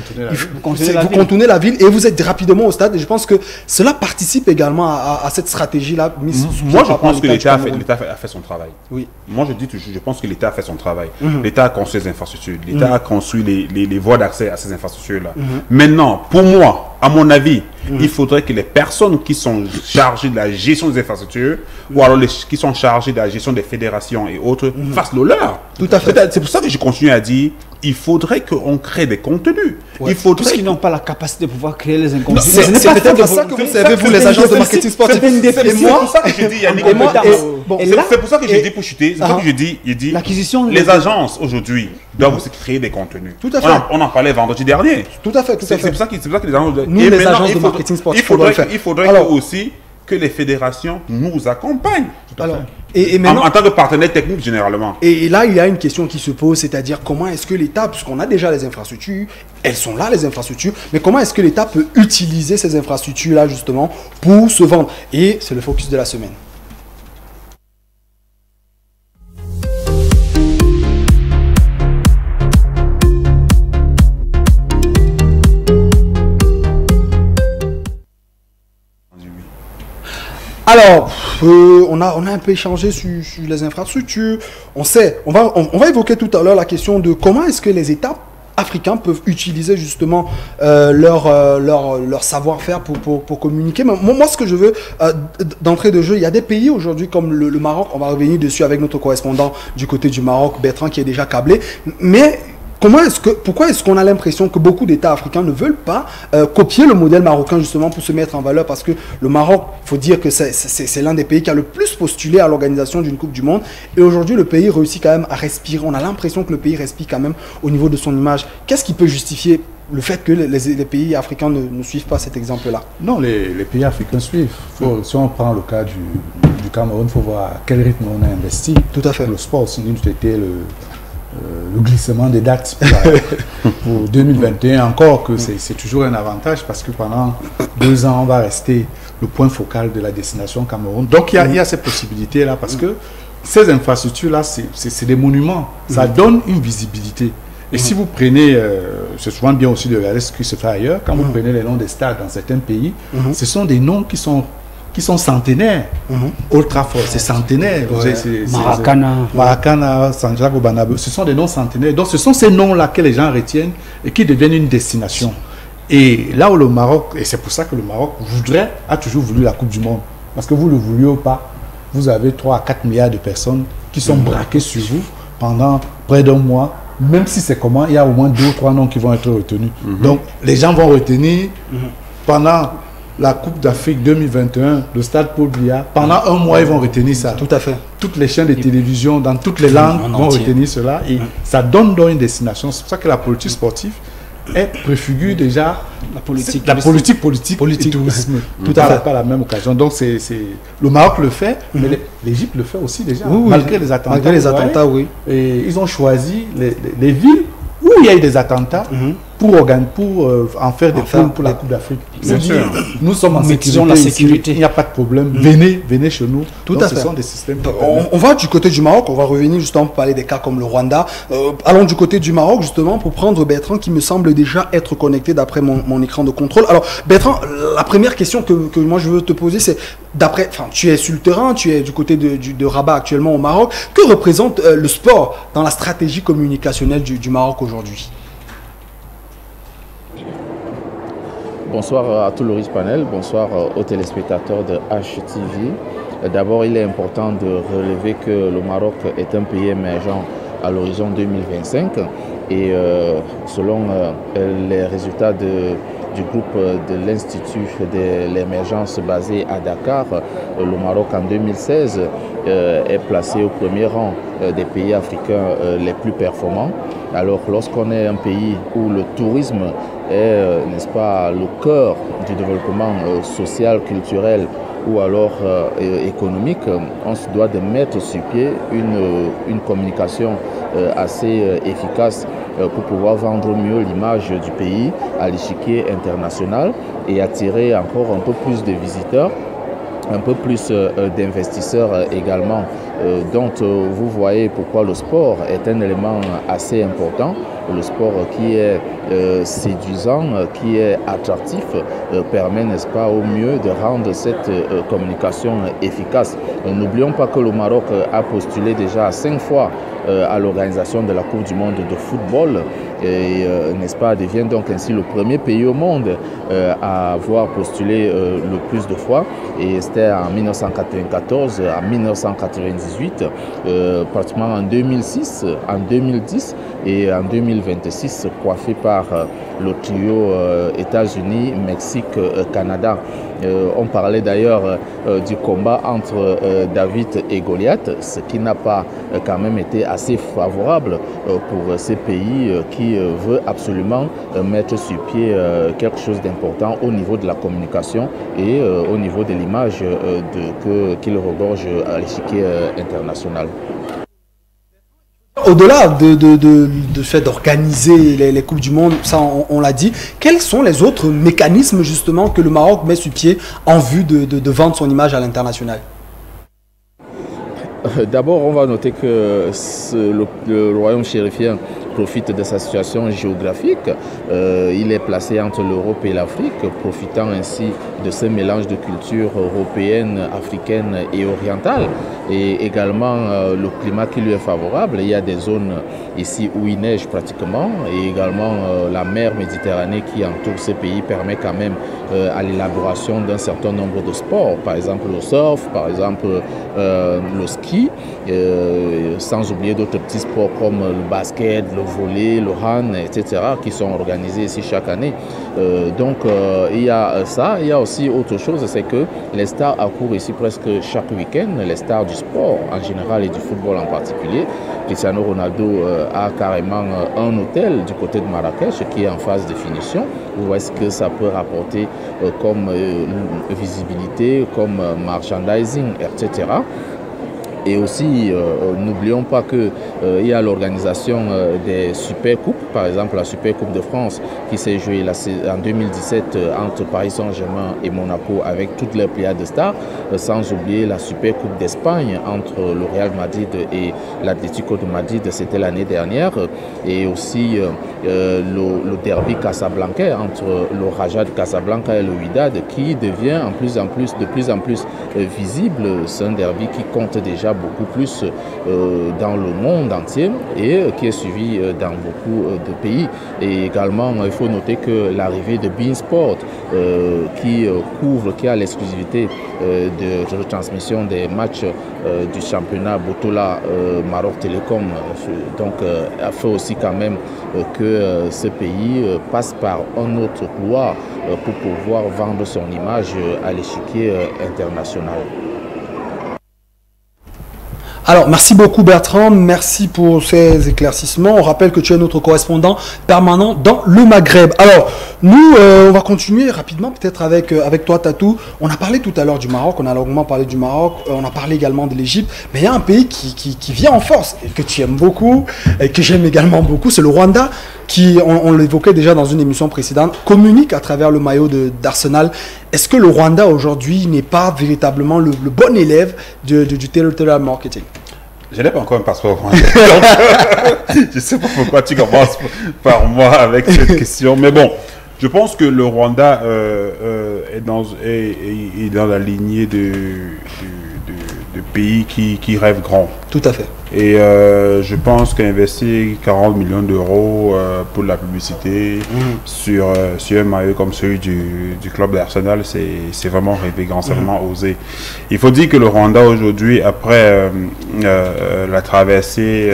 vous contournez la ville et vous êtes rapidement au stade. Et je pense que cela participe également à cette stratégie-là. Moi, je pense que l'État a fait son travail. Oui. Moi, je pense que l'État a fait son travail. L'État a construit les infrastructures. L'État a construit les voies d'accès à ces infrastructures-là. Maintenant, pour moi, à mon avis, il faudrait que les personnes qui sont chargées de la gestion des infrastructures ou alors qui sont chargées de la gestion des fédérations et autres fassent le leur. Tout à fait. C'est pour ça que je continue à dire il faudrait qu'on crée des contenus. Il faudrait qu'ils n'ont pas la capacité de pouvoir créer les inconvénients. C'est peut-être ça que vous savez, vous, les agences de marketing sportif. C'est pour ça que je dis, Yannick, c'est pour ça que je dis pour chuter, c'est pour ça que je dis, les agences aujourd'hui doivent aussi créer des contenus. Tout à fait. On en parlait vendredi dernier. Tout à fait. C'est pour ça que les agences nous, les agences de marketing sportif, il faudrait aussi que les fédérations nous accompagnent. Alors, en tant que partenaire technique généralement. Et là, il y a une question qui se pose, c'est-à-dire comment est-ce que l'État, puisqu'on a déjà les infrastructures, elles sont là les infrastructures, mais comment est-ce que l'État peut utiliser ces infrastructures-là justement pour se vendre? Et c'est le focus de la semaine. Alors, on a un peu échangé sur les infrastructures. On va évoquer tout à l'heure la question de comment est-ce que les États africains peuvent utiliser justement leur savoir-faire pour communiquer. Mais moi, ce que je veux d'entrée de jeu, il y a des pays aujourd'hui comme le Maroc, on va revenir dessus avec notre correspondant du côté du Maroc, Bertrand, qui est déjà câblé. Mais pourquoi est-ce qu'on a l'impression que beaucoup d'États africains ne veulent pas copier le modèle marocain justement pour se mettre en valeur? Parce que le Maroc, il faut dire que c'est l'un des pays qui a le plus postulé à l'organisation d'une Coupe du Monde. Et aujourd'hui, le pays réussit quand même à respirer. On a l'impression que le pays respire quand même au niveau de son image. Qu'est-ce qui peut justifier le fait que les pays africains ne suivent pas cet exemple-là? Non, les pays africains suivent. Si on prend le cas du Cameroun, il faut voir à quel rythme on a investi. Tout à fait. Le sport, c'était le glissement des dates pour 2021, encore que c'est toujours un avantage parce que pendant 2 ans, on va rester le point focal de la destination Cameroun. Donc, il y a ces possibilités-là parce que ces infrastructures-là, c'est des monuments. Ça donne une visibilité. Et si vous prenez, c'est souvent bien aussi de regarder ce qui se fait ailleurs, quand vous prenez les noms des stades dans certains pays, ce sont des noms qui sont centenaires. Old Trafford, c'est centenaire. Maracana, Santiago Bernabéu, ce sont des noms centenaires. Donc ce sont ces noms-là que les gens retiennent et qui deviennent une destination. Et là où le Maroc, et c'est pour ça que le Maroc a toujours voulu la Coupe du Monde, parce que vous le vouliez ou pas, vous avez 3 à 4 milliards de personnes qui sont braquées sur vous pendant près d'1 mois. Même si c'est comment, il y a au moins 2 ou 3 noms qui vont être retenus. Donc les gens vont retenir pendant la Coupe d'Afrique 2021, le stade Paul Biya, pendant 1 mois, ils vont retenir ça. Tout à fait. Toutes les chaînes de télévision, dans toutes les langues, vont retenir cela. Et ça donne donc une destination. C'est pour ça que la politique sportive préfigure déjà la politique et tourisme. Tout à fait. Pas la même occasion. Donc, le Maroc le fait, mais l'Égypte le fait aussi déjà. Malgré les attentats. Malgré les attentats, oui. Et ils ont choisi les villes où il y a eu des attentats pour en faire des pôles pour la Coupe d'Afrique. Nous sommes en sécurité, il n'y a pas de problème. Venez chez nous. Tout à fait. Ce sont des systèmes. On va du côté du Maroc, on va revenir justement pour parler des cas comme le Rwanda. Allons du côté du Maroc justement pour prendre Bertrand qui me semble déjà être connecté d'après mon écran de contrôle. Alors Bertrand, la première question que moi je veux te poser, c'est tu es sur le terrain, tu es du côté de Rabat actuellement au Maroc. Que représente le sport dans la stratégie communicationnelle du Maroc aujourd'hui? Bonsoir à tout le riche panel, bonsoir aux téléspectateurs de HTV. D'abord, il est important de relever que le Maroc est un pays émergent à l'horizon 2025 et selon les résultats du groupe de l'Institut de l'émergence basé à Dakar, le Maroc en 2016 est placé au premier rang des pays africains les plus performants. Alors lorsqu'on est un pays où le tourisme est, n'est-ce pas, le cœur du développement social, culturel ou alors économique, on se doit de mettre sur pied une communication assez efficace pour pouvoir vendre mieux l'image du pays à l'échiquier international et attirer encore un peu plus de visiteurs, un peu plus d'investisseurs également, dont vous voyez pourquoi le sport est un élément assez important. Le sport qui est séduisant, qui est attractif, permet, n'est-ce pas, au mieux de rendre cette communication efficace. N'oublions pas que le Maroc a postulé déjà 5 fois à l'organisation de la Coupe du monde de football et, n'est-ce pas, devient donc ainsi le premier pays au monde à avoir postulé le plus de fois. Et c'était en 1994, en 1998, pratiquement en 2006, en 2010 et en 2026, coiffé par le trio États-Unis, Mexique, Canada. On parlait d'ailleurs du combat entre David et Goliath, ce qui n'a pas quand même été assez favorable pour ces pays qui veut absolument mettre sur pied quelque chose d'important au niveau de la communication et au niveau de l'image qu'il regorge à l'échiquier international. Au-delà de fait d'organiser les Coupes du Monde, ça on l'a dit, quels sont les autres mécanismes justement que le Maroc met sur pied en vue de vendre son image à l'international? D'abord, on va noter que le royaume chérifien profite de sa situation géographique. Il est placé entre l'Europe et l'Afrique, profitant ainsi de ce mélange de cultures européennes, africaines et orientales. Et également le climat qui lui est favorable. Il y a des zones ici où il neige pratiquement, et également la mer Méditerranée qui entoure ce pays permet quand même à l'élaboration d'un certain nombre de sports, par exemple le surf, par exemple le ski, sans oublier d'autres petits sports comme le basket, le volley, le hand, etc., qui sont organisés ici chaque année. Donc il y a ça. Il y a aussi autre chose, c'est que les stars accourent ici presque chaque week-end, les stars du sport en général et du football en particulier. Cristiano Ronaldo a carrément un hôtel du côté de Marrakech qui est en phase de finition. Vous voyez ce que ça peut rapporter comme visibilité, comme merchandising, etc. Et aussi, n'oublions pas qu'il y a l'organisation des Super Coupes, par exemple la Super Coupe de France qui s'est jouée en 2017 entre Paris Saint-Germain et Monaco avec toutes les pléiades de stars, sans oublier la Super Coupe d'Espagne entre le Real Madrid et l'Atlético de Madrid, c'était l'année dernière, et aussi le derby casablancais entre le Raja de Casablanca et le Wydad qui devient de plus en plus visible. C'est un derby qui compte déjà beaucoup plus dans le monde entier et qui est suivi dans beaucoup de pays. Et également, il faut noter que l'arrivée de beIN Sport qui a l'exclusivité de retransmission des matchs du championnat Botola Maroc Télécom, donc a fait aussi quand même que ce pays passe par un autre couloir pour pouvoir vendre son image à l'échiquier international. Alors, merci beaucoup Bertrand, merci pour ces éclaircissements. On rappelle que tu es notre correspondant permanent dans le Maghreb. Alors, nous, on va continuer rapidement peut-être avec toi Tatou. On a parlé tout à l'heure du Maroc, on a longuement parlé du Maroc, on a parlé également de l'Égypte, mais il y a un pays qui vient en force, et que tu aimes beaucoup, et que j'aime également beaucoup, c'est le Rwanda, qui, on l'évoquait déjà dans une émission précédente, communique à travers le maillot d'Arsenal. Est-ce que le Rwanda aujourd'hui n'est pas véritablement le bon élève du territorial marketing? Je n'ai pas encore un passeport rwandais. Je ne sais pas pourquoi tu commences par moi avec cette question. Mais bon, je pense que le Rwanda est dans la lignée de pays qui rêvent grand. Tout à fait. Et je pense qu'investir 40 millions d'euros pour la publicité sur un maillot comme celui du club d'Arsenal, c'est vraiment rêver grand, c'est vraiment osé. Il faut dire que le Rwanda aujourd'hui, après la traversée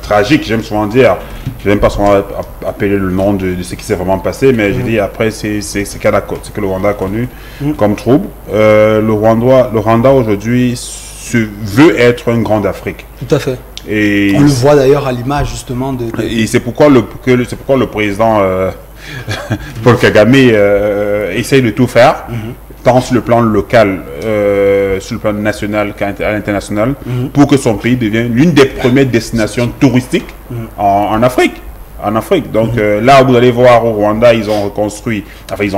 tragique, j'aime souvent dire, je n'aime pas souvent appeler le nom de ce qui s'est vraiment passé, mais je dis après c'est ce que le Rwanda a connu comme trouble. Le Rwanda aujourd'hui veut être un grand d'Afrique. Tout à fait. Et on le voit d'ailleurs à l'image justement de... Et c'est pourquoi le président Paul Kagame essaye de tout faire, tant sur le plan local, sur le plan national qu'à l'international, pour que son pays devienne l'une des premières destinations touristiques en Afrique. Donc là, vous allez voir au Rwanda, ils ont construit des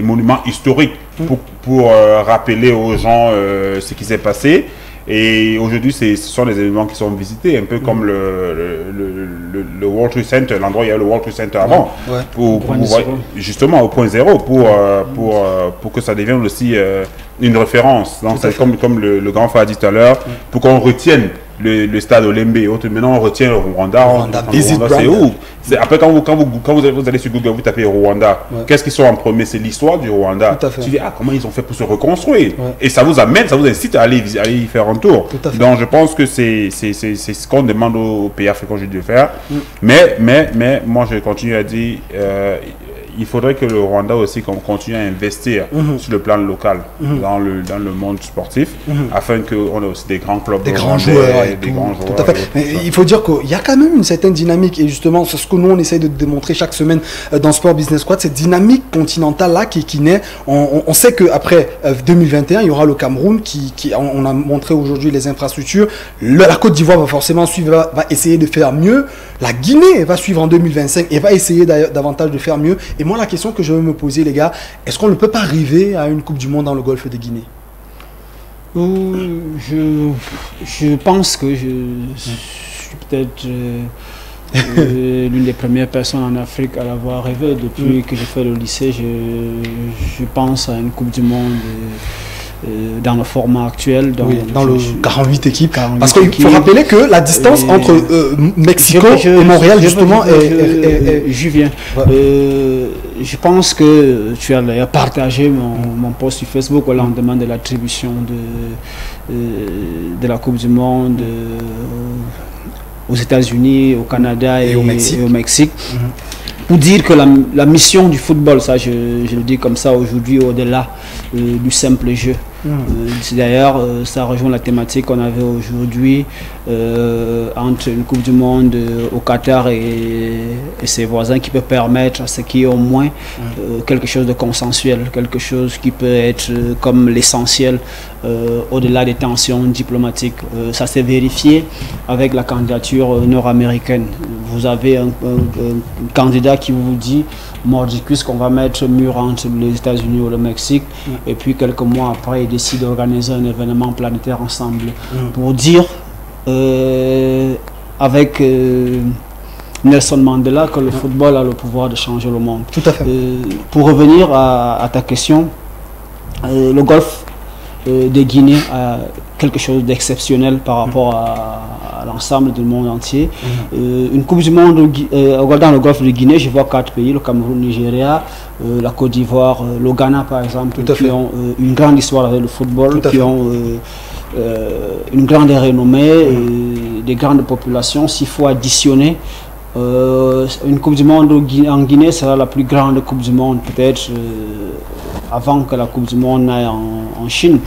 monuments historiques pour rappeler aux gens ce qui s'est passé. Et aujourd'hui, ce sont des éléments qui sont visités, un peu comme le World Trade Center, l'endroit où il y a le World Trade Center avant, pour justement au point zéro, pour que ça devienne aussi une référence. Donc c'est comme le grand frère a dit tout à l'heure, pour qu'on retienne le stade Olembe et autres. Maintenant, on retient le Rwanda. C'est où? Après, quand vous allez sur Google, vous tapez Rwanda, qu'est-ce qu'ils sont en premier? C'est l'histoire du Rwanda. Tu dis, comment ils ont fait pour se reconstruire? Et ça vous incite à aller y faire un tour. Donc, je pense que c'est ce qu'on demande aux pays africains de faire. Mais moi, je continue à dire, il faudrait que le Rwanda aussi continue à investir sur le plan local, dans le monde sportif, afin qu'on ait aussi des grands clubs, des grands joueurs. Tout à fait. Mais il faut dire qu'il y a quand même une certaine dynamique, et justement, c'est ce que nous on essaye de démontrer chaque semaine dans Sport Business Squad, cette dynamique continentale-là qui naît. On sait qu'après 2021, il y aura le Cameroun on a montré aujourd'hui les infrastructures. La Côte d'Ivoire va forcément suivre, va essayer de faire mieux. La Guinée va suivre en 2025 et va essayer davantage de faire mieux. Et moi, la question que je veux me poser, les gars, est-ce qu'on ne peut pas arriver à une Coupe du Monde dans le Golfe de Guinée? Je pense que je suis peut-être l'une des premières personnes en Afrique à l'avoir rêvé. Depuis que j'ai fait le lycée, je pense à une Coupe du Monde dans le format actuel. Dans le 48 équipes. Parce qu'il faut rappeler que la distance entre Mexico et Montréal, justement, j'y viens. Ouais. Je pense que tu as d'ailleurs partagé mon post sur Facebook au lendemain de l'attribution de la Coupe du Monde aux États-Unis, au Canada et au Mexique. Pour dire que la mission du football, ça je le dis comme ça aujourd'hui, au-delà du simple jeu. D'ailleurs, ça rejoint la thématique qu'on avait aujourd'hui entre une Coupe du Monde au Qatar et ses voisins, qui peut permettre à ce qu'il y ait au moins quelque chose de consensuel, quelque chose qui peut être comme l'essentiel au-delà des tensions diplomatiques. Ça s'est vérifié avec la candidature nord-américaine. Vous avez un candidat qui vous dit mordicus qu'on va mettre mur entre les États-Unis ou le Mexique, et puis quelques mois après il décide d'organiser un événement planétaire ensemble pour dire avec Nelson Mandela que le football a le pouvoir de changer le monde. Tout à fait. Pour revenir à ta question, le golfe de Guinée a quelque chose d'exceptionnel par rapport à l'ensemble du monde entier. Une Coupe du Monde dans le golfe de Guinée, je vois 4 pays, le Cameroun, le Nigeria, la Côte d'Ivoire, le Ghana par exemple, qui ont une grande histoire avec le football, qui ont une grande renommée, des grandes populations. S'il faut additionner, une Coupe du Monde en Guinée sera la plus grande Coupe du Monde peut-être avant que la Coupe du Monde n'aille en Chine.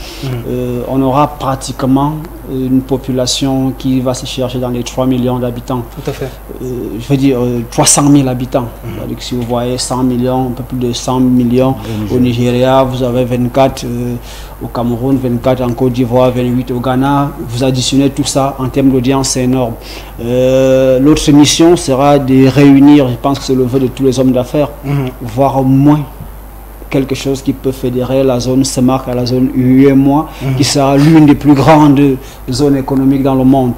On aura pratiquement une population qui va se chercher dans les 3 millions d'habitants. Tout à fait. Je veux dire 300 000 habitants. Donc, si vous voyez 100 millions, un peu plus de 100 millions au Nigeria, vous avez 24 au Cameroun, 24 en Côte d'Ivoire, 28 au Ghana. Vous additionnez tout ça en termes d'audience, c'est énorme. L'autre mission sera de réunir, je pense que c'est le vœu de tous les hommes d'affaires, voire au moins quelque chose qui peut fédérer la zone CEMAC à la zone UEMOA, qui sera l'une des plus grandes zones économiques dans le monde.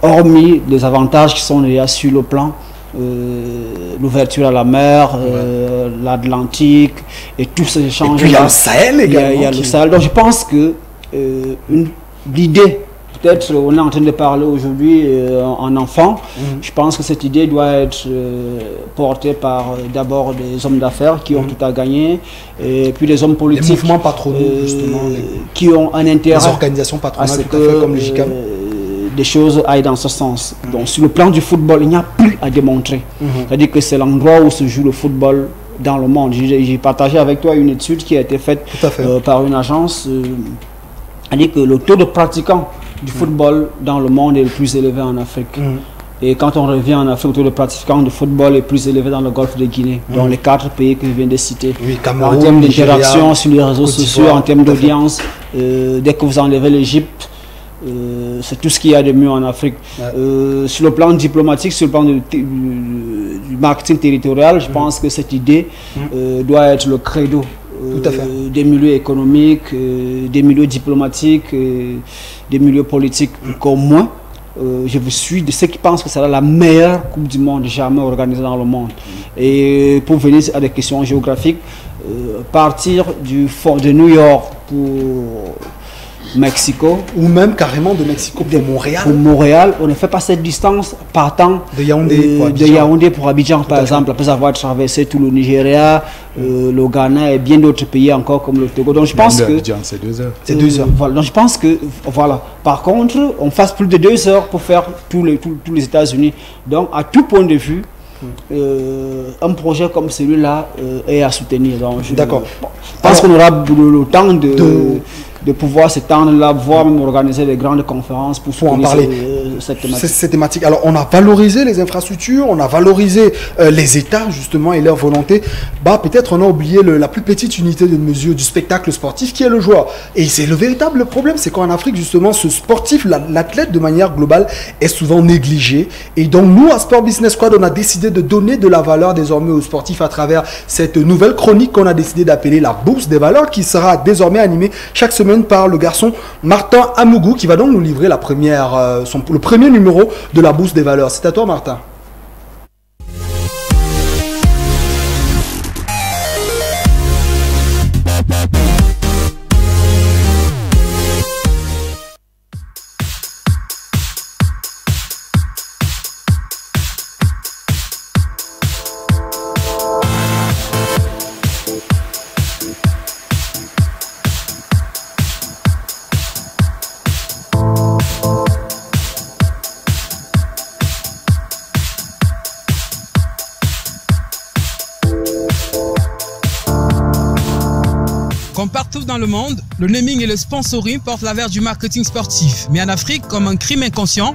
Hormis les avantages qui sont déjà sur le plan, l'ouverture à la mer, l'Atlantique et tous ces échanges. Et puis il y a le Sahel également. Il y a le Sahel. Donc je pense que l'idée, peut-être on est en train de parler aujourd'hui en enfant, je pense que cette idée doit être portée par d'abord des hommes d'affaires qui ont tout à gagner, et puis des hommes politiques. Les mouvements patronaux, justement. Qui ont un intérêt. Les organisations patronales, tout à fait, comme le GICAM. Des choses aillent dans ce sens. Donc sur le plan du football, il n'y a plus à démontrer. C'est-à-dire que c'est l'endroit où se joue le football dans le monde. J'ai partagé avec toi une étude qui a été faite par une agence. C'est-à-dire que le taux de pratiquants du football dans le monde est le plus élevé en Afrique. Et quand on revient en Afrique, le taux de pratiquants de football est plus élevé dans le golfe de Guinée, dans les 4 pays que je viens de citer. Cameroun, en termes d'interaction Nigeria, sur les réseaux sociaux, en termes d'audience, dès que vous enlevez l'Égypte, c'est tout ce qu'il y a de mieux en Afrique. Sur le plan diplomatique, sur le plan du marketing territorial, je pense que cette idée doit être le credo des milieux économiques, des milieux diplomatiques, des milieux politiques. Qu'au moins, je vous suis de ceux qui pensent que c'est la meilleure Coupe du Monde jamais organisée dans le monde. Et pour venir à des questions géographiques, partir de New York pour Mexico, ou même carrément de Mexico pour Montréal. Pour Montréal, on ne fait pas cette distance partant de Yaoundé pour Abidjan, par exemple, après avoir traversé tout le Nigeria, le Ghana et bien d'autres pays encore comme le Togo. Donc je pense que c'est 2 heures. C'est 2 heures. Voilà. Donc je pense que voilà. Par contre, on fasse plus de 2 heures pour faire tous les États-Unis. Donc à tout point de vue, un projet comme celui-là est à soutenir. D'accord. Je pense qu'on aura le temps de pouvoir s'étendre là, voire même organiser des grandes conférences pour en parler. Cette thématique. Alors, on a valorisé les infrastructures, on a valorisé les États, justement, et leur volonté. Peut-être on a oublié la plus petite unité de mesure du spectacle sportif, qui est le joueur. Et c'est le véritable problème, c'est qu'en Afrique, justement, ce sportif, l'athlète, de manière globale, est souvent négligé. Et donc, nous, à Sport Business Squad, on a décidé de donner de la valeur désormais aux sportifs à travers cette nouvelle chronique qu'on a décidé d'appeler la Bourse des valeurs, qui sera désormais animée chaque semaine semaine par le garçon Martin Amougou qui va donc nous livrer la première, le premier numéro de la Bourse des valeurs. C'est à toi, Martin. Comme partout dans le monde, le naming et le sponsoring portent la vertu du marketing sportif. Mais en Afrique, comme un crime inconscient,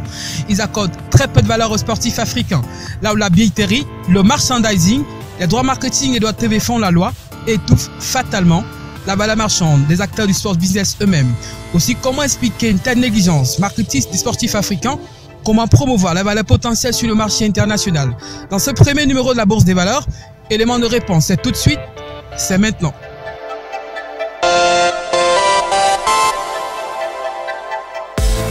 ils accordent très peu de valeur aux sportifs africains. Là où la billetterie, le merchandising, les droits marketing et droits TV font la loi, étouffent fatalement la valeur marchande des acteurs du sport business eux-mêmes. Aussi, comment expliquer une telle négligence marketiste des sportifs africains? Comment promouvoir la valeur potentielle sur le marché international? Dans ce premier numéro de la Bourse des valeurs, élément de réponse, c'est tout de suite, c'est maintenant.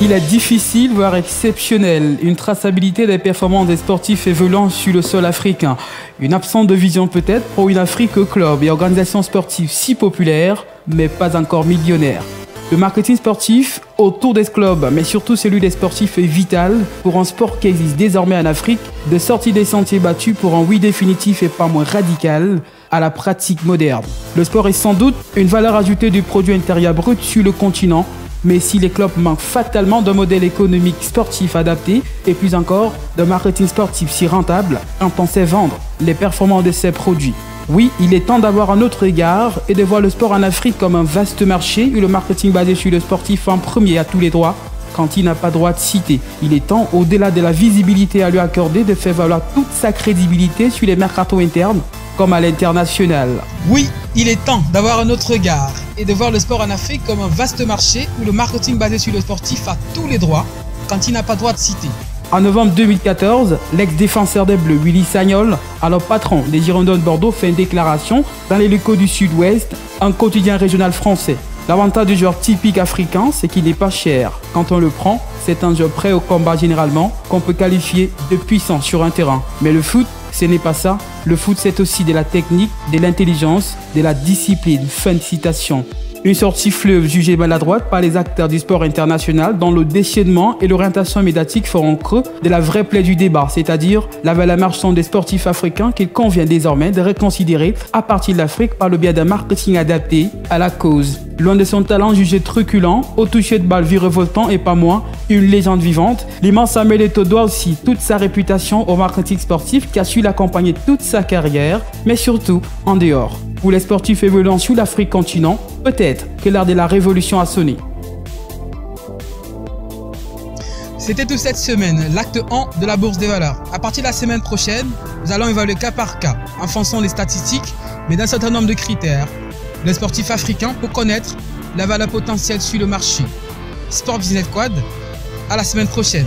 Il est difficile, voire exceptionnel, une traçabilité des performances des sportifs évoluant sur le sol africain. Une absence de vision peut-être pour une Afrique club et organisation sportive si populaire, mais pas encore millionnaire. Le marketing sportif autour des clubs, mais surtout celui des sportifs, est vital pour un sport qui existe désormais en Afrique, de sortie des sentiers battus pour un oui définitif et pas moins radical à la pratique moderne. Le sport est sans doute une valeur ajoutée du produit intérieur brut sur le continent, mais si les clubs manquent fatalement d'un modèle économique sportif adapté et plus encore d'un marketing sportif si rentable, on pensait vendre les performances de ces produits. Oui, il est temps d'avoir un autre regard et de voir le sport en Afrique comme un vaste marché où le marketing basé sur le sportif en premier a tous les droits quand il n'a pas droit de citer. Il est temps, au-delà de la visibilité à lui accorder, de faire valoir toute sa crédibilité sur les mercatos internes comme à l'international. Oui, il est temps d'avoir un autre regard et de voir le sport en Afrique comme un vaste marché où le marketing basé sur le sportif a tous les droits quand il n'a pas droit de citer. En novembre 2014, l'ex-défenseur des Bleus, Willy Sagnol, alors patron des Girondins de Bordeaux, fait une déclaration dans les locaux du Sud-Ouest, un quotidien régional français. L'avantage du joueur typique africain, c'est qu'il n'est pas cher. Quand on le prend, c'est un joueur prêt au combat généralement, qu'on peut qualifier de puissant sur un terrain. Mais le foot, ce n'est pas ça. Le foot, c'est aussi de la technique, de l'intelligence, de la discipline. Fin de citation. Une sortie fleuve jugée maladroite par les acteurs du sport international dont le déchaînement et l'orientation médiatique feront creux de la vraie plaie du débat, c'est-à-dire la valeur marchande des sportifs africains qu'il convient désormais de reconsidérer à partir de l'Afrique par le biais d'un marketing adapté à la cause. Loin de son talent jugé truculent, au toucher de balle virevoltant et pas moins, une légende vivante, l'immense Samuel Eto'o doit aussi toute sa réputation au marketing sportif qui a su l'accompagner toute sa carrière, mais surtout en dehors. Pour les sportifs évoluant sur l'Afrique continent, peut-être que l'heure de la révolution a sonné. C'était tout cette semaine, l'acte 1 de la Bourse des valeurs. À partir de la semaine prochaine, nous allons évaluer cas par cas, en fonction des statistiques, mais d'un certain nombre de critères, les sportifs africains pour connaître la valeur potentielle sur le marché. Sport Business Quad, à la semaine prochaine.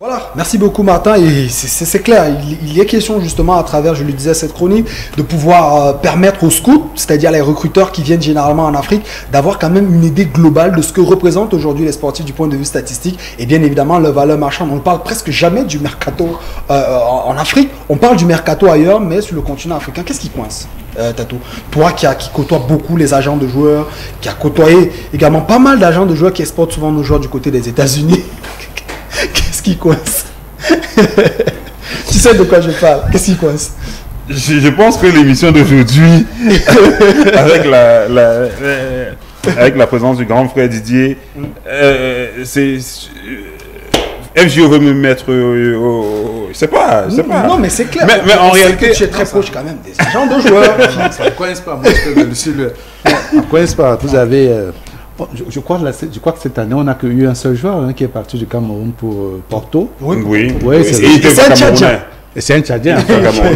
Voilà, merci beaucoup Martin, et c'est clair, il est question justement à travers, je le disais, cette chronique, de pouvoir permettre aux scouts, c'est-à-dire les recruteurs qui viennent généralement en Afrique, d'avoir quand même une idée globale de ce que représentent aujourd'hui les sportifs du point de vue statistique, et bien évidemment leur valeur marchande. On ne parle presque jamais du mercato en Afrique, on parle du mercato ailleurs, mais sur le continent africain, qu'est-ce qui coince Tatou, toi qui côtoie beaucoup les agents de joueurs, qui a côtoyé également pas mal d'agents de joueurs qui exportent souvent nos joueurs du côté des États-Unis, qu'est-ce qui coince? Tu sais de quoi je parle? Qu'est-ce qui coince? Je pense que l'émission d'aujourd'hui, avec la présence du grand frère Didier, FGO veut me mettre je sais pas. Non, mais c'est clair. Mais en réalité, tu es très proche quand même des agents de joueurs. Ça ne coince pas. Moi, ça ne coince pas. Vous avez... je crois que cette année, on n'a eu un seul joueur qui est parti du Cameroun pour Porto. Oui. Ouais, c'est un Camerounais. Et c'est un Tchadien.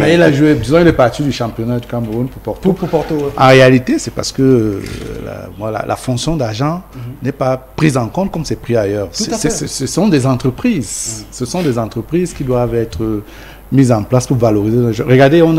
Et il a joué, disons, il est parti du championnat du Cameroun pour Porto. Pour Porto, ouais. En réalité, c'est parce que la fonction d'agent n'est pas prise en compte comme c'est pris ailleurs. Ce sont des entreprises. Ce sont des entreprises qui doivent être mises en place pour valoriser les joueurs. Regardez, on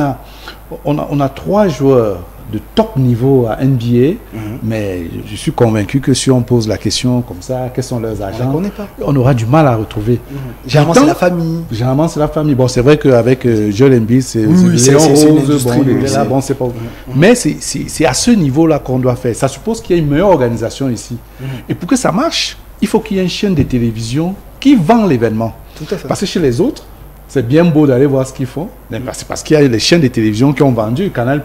a 3 joueurs de top niveau à NBA, mais je suis convaincu que si on pose la question comme ça, quels sont leurs agents, on aura du mal à retrouver. Généralement, c'est la famille. Généralement, c'est la famille. Bon, c'est vrai qu'avec Joel Embiid, c'est c'est pas... Mais c'est à ce niveau-là qu'on doit faire. Ça suppose qu'il y ait une meilleure organisation ici. Et pour que ça marche, il faut qu'il y ait une chaîne de télévision qui vend l'événement. Parce que chez les autres, c'est bien beau d'aller voir ce qu'ils font. C'est parce qu'il y a les chaînes de télévision qui ont vendu. Canal+,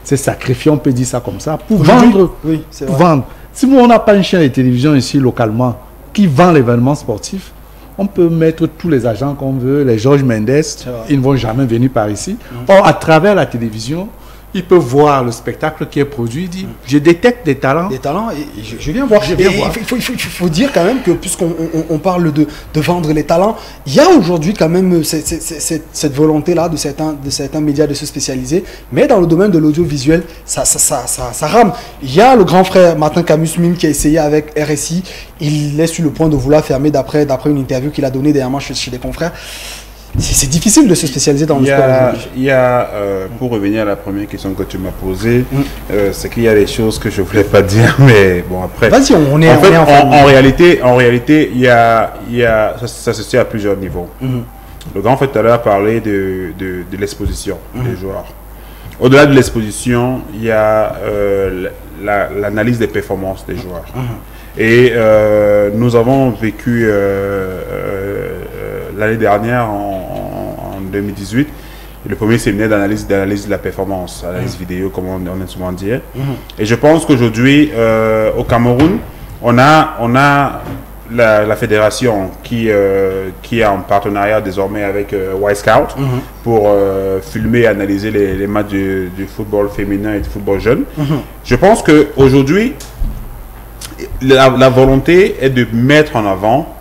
c'est sacrifié, on peut dire ça comme ça, pour vendre. Oui, pour vendre. Si nous, on n'a pas une chaîne de télévision ici, localement, qui vend l'événement sportif, on peut mettre tous les agents qu'on veut, les Georges Mendes, ils ne vont jamais venir par ici. Or, à travers la télévision, ils peuvent voir le spectacle qui est produit. Il dit, je détecte des talents. Des talents, et je viens voir. Il faut dire quand même que, puisqu'on parle de vendre les talents, il y a aujourd'hui quand même cette volonté-là de certains médias de se spécialiser. Mais dans le domaine de l'audiovisuel, ça rame. Il y a le grand frère Martin Camus Mime qui a essayé avec RSI. Il est sur le point de vouloir fermer d'après une interview qu'il a donnée dernièrement chez des confrères. C'est difficile de se spécialiser dans le sport. Il y a pour revenir à la première question que tu m'as posée, c'est qu'il y a des choses que je ne voulais pas dire, mais bon, après... Vas-y, en réalité, il y a ça se tient à plusieurs niveaux. Le grand frère tout à l'heure a parlé de l'exposition des joueurs. Au-delà de l'exposition, il y a l'analyse des performances des joueurs. Et nous avons vécu l'année dernière, en 2018, le premier séminaire d'analyse de la performance, analyse vidéo, comme on aime souvent dire. Et je pense qu'aujourd'hui, au Cameroun, on a la fédération qui est en partenariat désormais avec Y-Scout pour filmer et analyser les matchs du football féminin et du football jeune. Je pense qu'aujourd'hui, la volonté est de mettre en avant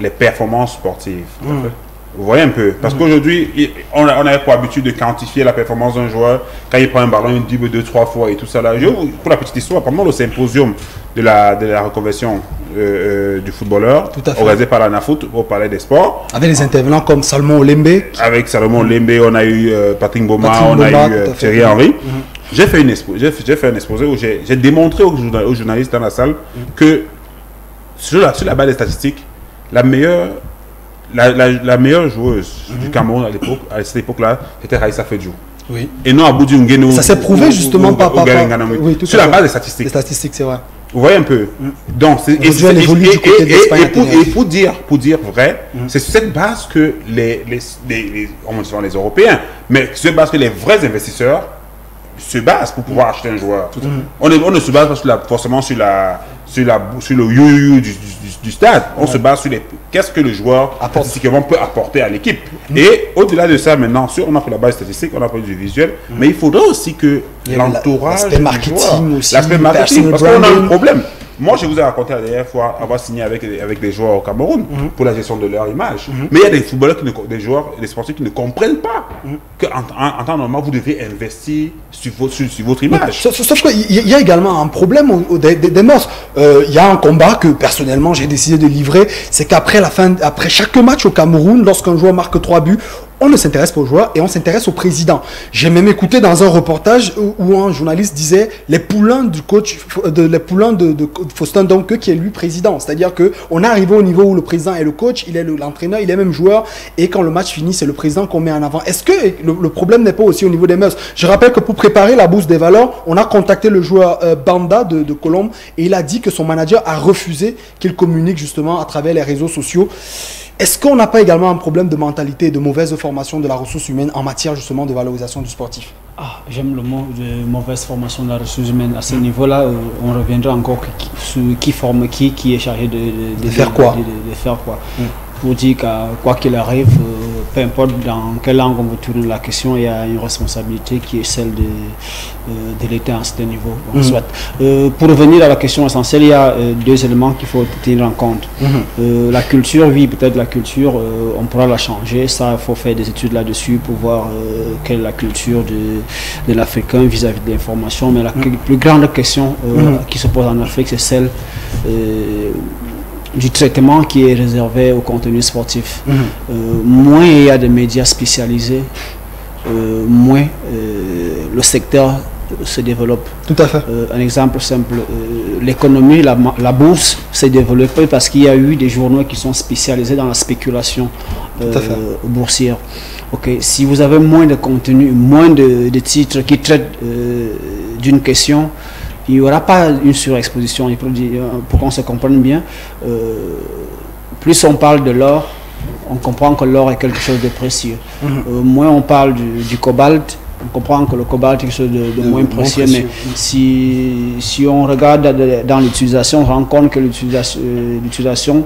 les performances sportives. Vous voyez un peu. Parce qu'aujourd'hui, on a pour habitude de quantifier la performance d'un joueur. Quand il prend un ballon, il dribble 2-3 fois et tout ça. Là. Pour la petite histoire, pendant le symposium de la reconversion du footballeur, organisé par l'ANAFOOT au Palais des Sports. Avec des intervenants comme Salomon Olembe. Avec Salomon Olembe, on a eu Patrick Boma, on a eu Thierry Henry. J'ai fait un exposé où j'ai démontré aux journalistes dans la salle que sur la base des statistiques, la meilleure joueuse du Cameroun à cette époque-là, c'était Raissa Fedjou. Oui. Et non Aboudi Ngeno. Ça s'est prouvé justement par sur la base des statistiques. Les statistiques, c'est vrai. Vous voyez un peu. Donc, et pour dire vrai, c'est sur cette base que les Européens, mais sur cette base que les vrais investisseurs se basent pour pouvoir acheter un joueur. On ne se base pas forcément sur le you du stade. On se base sur qu'est-ce que le joueur statistiquement peut apporter à l'équipe. Et au-delà de ça, maintenant, on a pris la base statistique, on a pris du visuel, mais il faudra aussi que l'entourage, l'aspect marketing aussi, l'aspect marketing, parce qu'on a un problème. Moi, je vous ai raconté la dernière fois avoir signé avec des joueurs au Cameroun pour la gestion de leur image. Mais il y a des footballeurs, des sportifs qui ne comprennent pas qu'en temps normal, vous devez investir sur votre image. Sauf qu'il y a également un problème des mœurs. Il y a un combat que personnellement j'ai décidé de livrer, c'est qu'après chaque match au Cameroun, lorsqu'un joueur marque 3 buts, on ne s'intéresse pas aux joueurs et on s'intéresse au président. J'ai même écouté dans un reportage où un journaliste disait les poulains du coach, les poulains de Faustin Donke qui est lui président. C'est-à-dire qu'on est arrivé au niveau où le président est le coach, il est l'entraîneur, il est même joueur et quand le match finit, c'est le président qu'on met en avant. Est-ce que le problème n'est pas aussi au niveau des mœurs? Je rappelle que pour préparer la bourse des valeurs, on a contacté le joueur Banda de Colombe et il a dit que son manager a refusé qu'il communique justement à travers les réseaux sociaux. Est-ce qu'on n'a pas également un problème de mentalité et de mauvaise formation de la ressource humaine en matière justement de valorisation du sportif? J'aime le mot de mauvaise formation de la ressource humaine. À ce niveau-là, on reviendra encore sur qui forme qui est chargé de faire quoi. Pour dire qu'à quoi qu'il arrive, peu importe dans quelle langue on veut tourner la question, il y a une responsabilité qui est celle de l'État à ce niveau. Donc, soit. Pour revenir à la question essentielle, il y a deux éléments qu'il faut tenir en compte. La culture, oui, peut-être la culture, on pourra la changer. Ça, il faut faire des études là-dessus pour voir quelle est la culture de l'Africain vis-à-vis de l'information. Mais la plus grande question qui se pose en Afrique, c'est celle du traitement qui est réservé au contenu sportif. Moins il y a de médias spécialisés, moins le secteur se développe. Tout à fait. Un exemple simple, l'économie, la bourse s'est développée parce qu'il y a eu des journaux qui sont spécialisés dans la spéculation boursière. Okay. Si vous avez moins de contenu, moins de titres qui traitent d'une question, il n'y aura pas une surexposition. Pour qu'on se comprenne bien, plus on parle de l'or, on comprend que l'or est quelque chose de précieux. Moins on parle du cobalt, on comprend que le cobalt est quelque chose de moins précieux. Mais si on regarde dans l'utilisation, on se rend compte que l'utilisation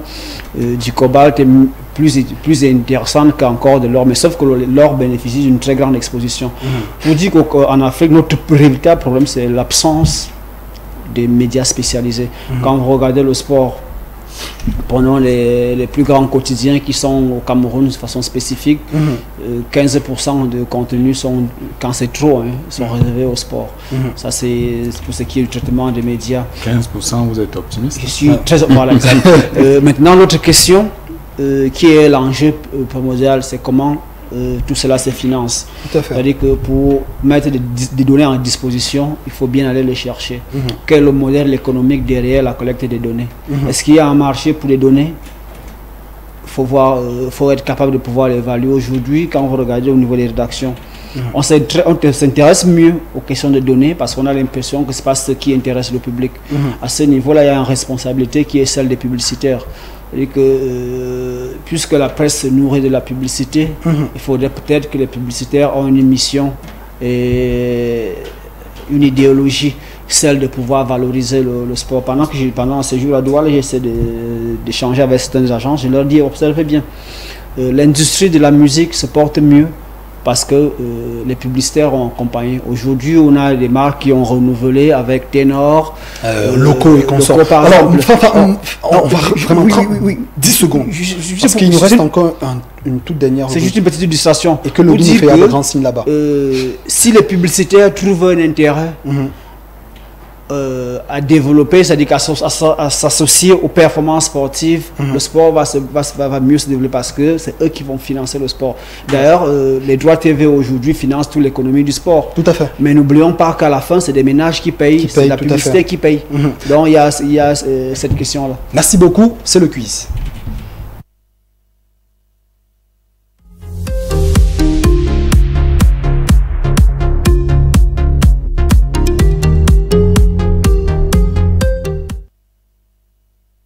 du cobalt est plus intéressante qu'encore de l'or. Mais sauf que l'or bénéficie d'une très grande exposition. Pour dire qu'en Afrique, notre véritable problème, c'est l'absence des médias spécialisés. Quand vous regardez le sport, prenons les plus grands quotidiens qui sont au Cameroun de façon spécifique, 15% de contenu sont, quand c'est trop, sont réservés au sport. Ça, c'est pour ce qui est du traitement des médias. 15%, vous êtes optimiste? Je suis très... Voilà, maintenant, l'autre question, qui est l'enjeu primordial, c'est comment tout cela se finance. C'est-à-dire que pour mettre des données en disposition, il faut bien aller les chercher. Quel est le modèle économique derrière la collecte des données? Est-ce qu'il y a un marché pour les données? Il faut être capable de pouvoir l'évaluer. Aujourd'hui, quand vous regardez au niveau des rédactions, on s'intéresse mieux aux questions de données parce qu'on a l'impression que ce n'est pas ce qui intéresse le public. À ce niveau-là, il y a une responsabilité qui est celle des publicitaires. Et que puisque la presse se nourrit de la publicité, il faudrait peut-être que les publicitaires ont une mission et une idéologie, celle de pouvoir valoriser le sport. Pendant ce jour à Douala, j'essaie d'échanger avec certaines agences, je leur dis, observez bien, l'industrie de la musique se porte mieux parce que les publicitaires ont accompagné. Aujourd'hui, on a des marques qui ont renouvelé avec Ténor, locaux et consorts. Alors, on va vraiment... Oui, 10 secondes. Parce qu'il nous reste encore une toute dernière... C'est juste une petite illustration. Et que le nous fait un grand signe là-bas. Si les publicitaires trouvent un intérêt à développer, c'est-à-dire à s'associer aux performances sportives, le sport va mieux se développer parce que c'est eux qui vont financer le sport. D'ailleurs, les droits TV aujourd'hui financent toute l'économie du sport. Tout à fait. Mais n'oublions pas qu'à la fin, c'est des ménages qui payent, c'est la publicité qui paye. Donc il y a cette question-là. Merci beaucoup, c'est le quiz.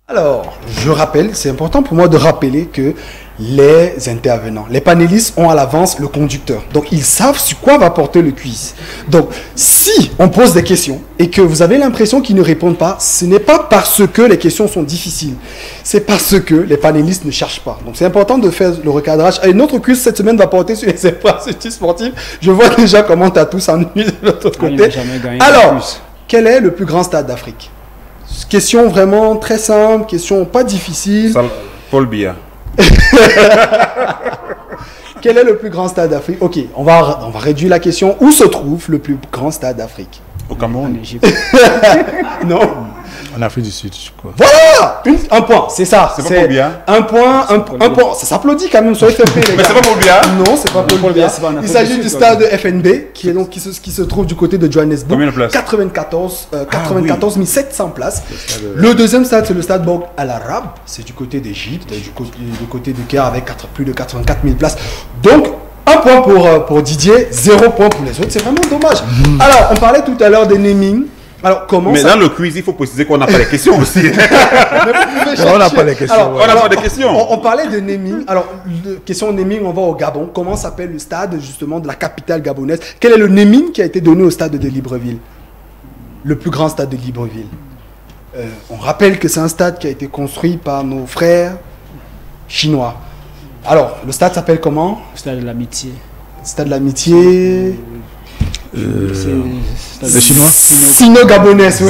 Alors, je rappelle, c'est important pour moi de rappeler que les intervenants, les panélistes ont à l'avance le conducteur. Donc, ils savent sur quoi va porter le quiz. Donc, si on pose des questions et que vous avez l'impression qu'ils ne répondent pas, ce n'est pas parce que les questions sont difficiles. C'est parce que les panélistes ne cherchent pas. Donc, c'est important de faire le recadrage. Et notre quiz cette semaine va porter sur les infrastructures sportives. Je vois déjà comment tu as tous ennuyé de l'autre côté. Alors, quel est le plus grand stade d'Afrique? Question vraiment très simple, question pas difficile. Paul Biya. Quel est le plus grand stade d'Afrique? Ok, on va réduire la question. Où se trouve le plus grand stade d'Afrique? Au Cameroun. En Égypte. Non. En Afrique du Sud, je crois. Voilà, un point, c'est ça. C'est pas Paul Biya. Un point. Ça s'applaudit quand même sur FNB, les gars. Mais c'est pas Paul Biya. Non, c'est pas Paul Biya. Il s'agit du stade FNB qui se trouve du côté de Johannesburg. Combien de places? 94 700 places. Le deuxième stade, c'est le stade Borg Al Arab. C'est du côté d'Égypte, du côté du Caire avec plus de 84 000 places. Donc, un point pour Didier, 0 point pour les autres. C'est vraiment dommage. Alors, on parlait tout à l'heure des naming. Alors, comment mais dans le quiz, il faut préciser qu'on n'a pas les questions aussi. On n'a pas les questions. Alors, on n'a pas de questions. On parlait de naming. Alors, question naming, on va au Gabon. Comment s'appelle le stade, justement, de la capitale gabonaise? Quel est le naming qui a été donné au stade de Libreville? Le plus grand stade de Libreville. On rappelle que c'est un stade qui a été construit par nos frères chinois. Alors, le stade s'appelle comment? Stade de l'Amitié. Stade de l'Amitié. Le chinois Sino-Gabonaise,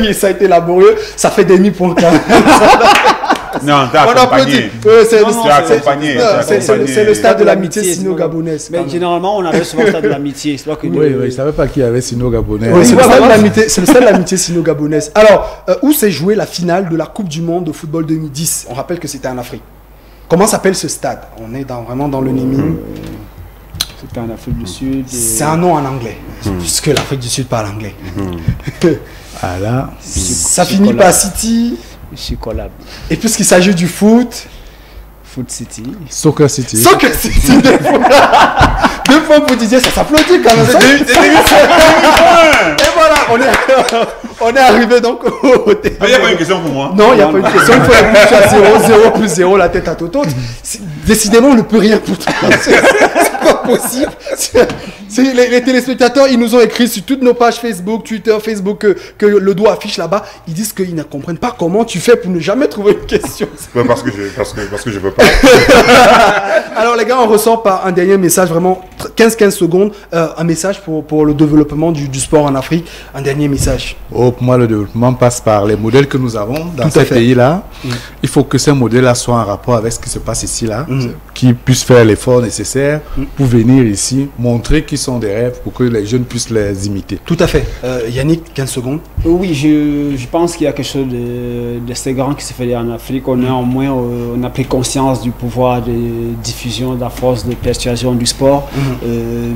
oui, ça a été laborieux. Ça fait des demi-points quand même. Non, t'as accompagné. C'est le stade de l'Amitié sino-gabonaise. Mais généralement, on avait souvent le stade de l'Amitié. Oui, je ne savais pas qu'il y avait sino-gabonaise. Oui, c'est le stade de l'Amitié sino-gabonaise. Alors, où s'est jouée la finale de la Coupe du Monde de football 2010? On rappelle que c'était en Afrique. Comment s'appelle ce stade? On est vraiment dans le naming. C'était en Afrique du Sud. C'est un nom en anglais, puisque l'Afrique du Sud parle anglais. Ah là, ça finit par City. Chicolab. Et puisqu'il s'agit du foot, Foot City. Soccer City. Soccer City. Deux fois pour Didier, ça s'applaudit quand même. Et voilà, on est arrivé donc au thème. Il n'y a pas une question pour moi. Non, il n'y a pas une question. Il faut être à 0, 0 plus 0, la tête à Toto. Décidément, on ne peut rien pour toi. C'est pas possible. Les téléspectateurs, ils nous ont écrit sur toutes nos pages Facebook, Twitter, Facebook, que le doigt affiche là-bas. Ils disent qu'ils ne comprennent pas comment tu fais pour ne jamais trouver une question. Ouais, parce que je veux pas. Alors les gars, on ressort par un dernier message, vraiment 15 secondes, un message pour le développement du sport en Afrique. Un dernier message. Pour moi, le développement passe par les modèles que nous avons dans ces pays-là. Il faut que ces modèles-là soient en rapport avec ce qui se passe ici-là, qu'ils puissent faire l'effort nécessaire pour venir ici, montrer qu'ils sont des rêves pour que les jeunes puissent les imiter. Tout à fait. Yannick, 15 secondes. Oui, je pense qu'il y a quelque chose d'assez grand qui se fait en Afrique. Néanmoins, on a pris conscience du pouvoir de diffusion, de la force de persuasion du sport.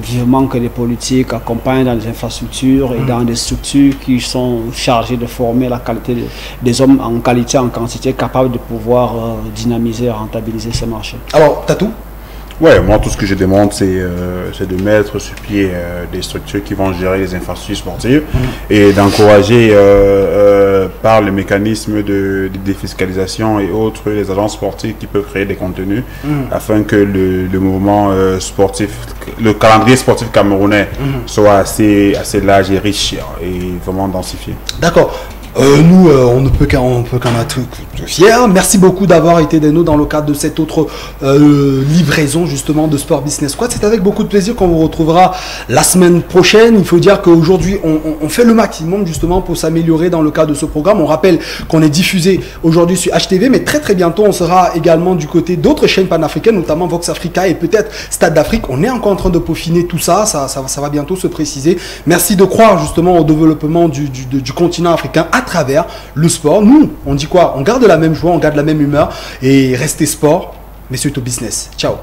Vivement que les politiques accompagnent dans les infrastructures et dans des structures qui sont chargées de former la qualité des hommes en qualité, en quantité, capables de pouvoir dynamiser et rentabiliser ces marchés. Alors, Tatou? Ouais, moi tout ce que je demande c'est de mettre sur pied des structures qui vont gérer les infrastructures sportives et d'encourager par le mécanisme de défiscalisation et autres les agences sportives qui peuvent créer des contenus afin que le mouvement sportif, le calendrier sportif camerounais soit assez large et riche et vraiment densifié. D'accord. Nous, on ne peut qu'en être fiers. Merci beaucoup d'avoir été des nôtres dans le cadre de cette autre livraison justement de Sport Business Squad. C'est avec beaucoup de plaisir qu'on vous retrouvera la semaine prochaine. Il faut dire qu'aujourd'hui, on fait le maximum justement pour s'améliorer dans le cadre de ce programme. On rappelle qu'on est diffusé aujourd'hui sur HTV, mais très bientôt, on sera également du côté d'autres chaînes panafricaines, notamment Vox Africa et peut-être Stade d'Afrique. On est encore en train de peaufiner tout ça. Ça va bientôt se préciser. Merci de croire justement au développement du continent africain à travers le sport. Nous, on dit quoi? On garde la même joie, on garde la même humeur et restez sport, mais surtout business. Ciao.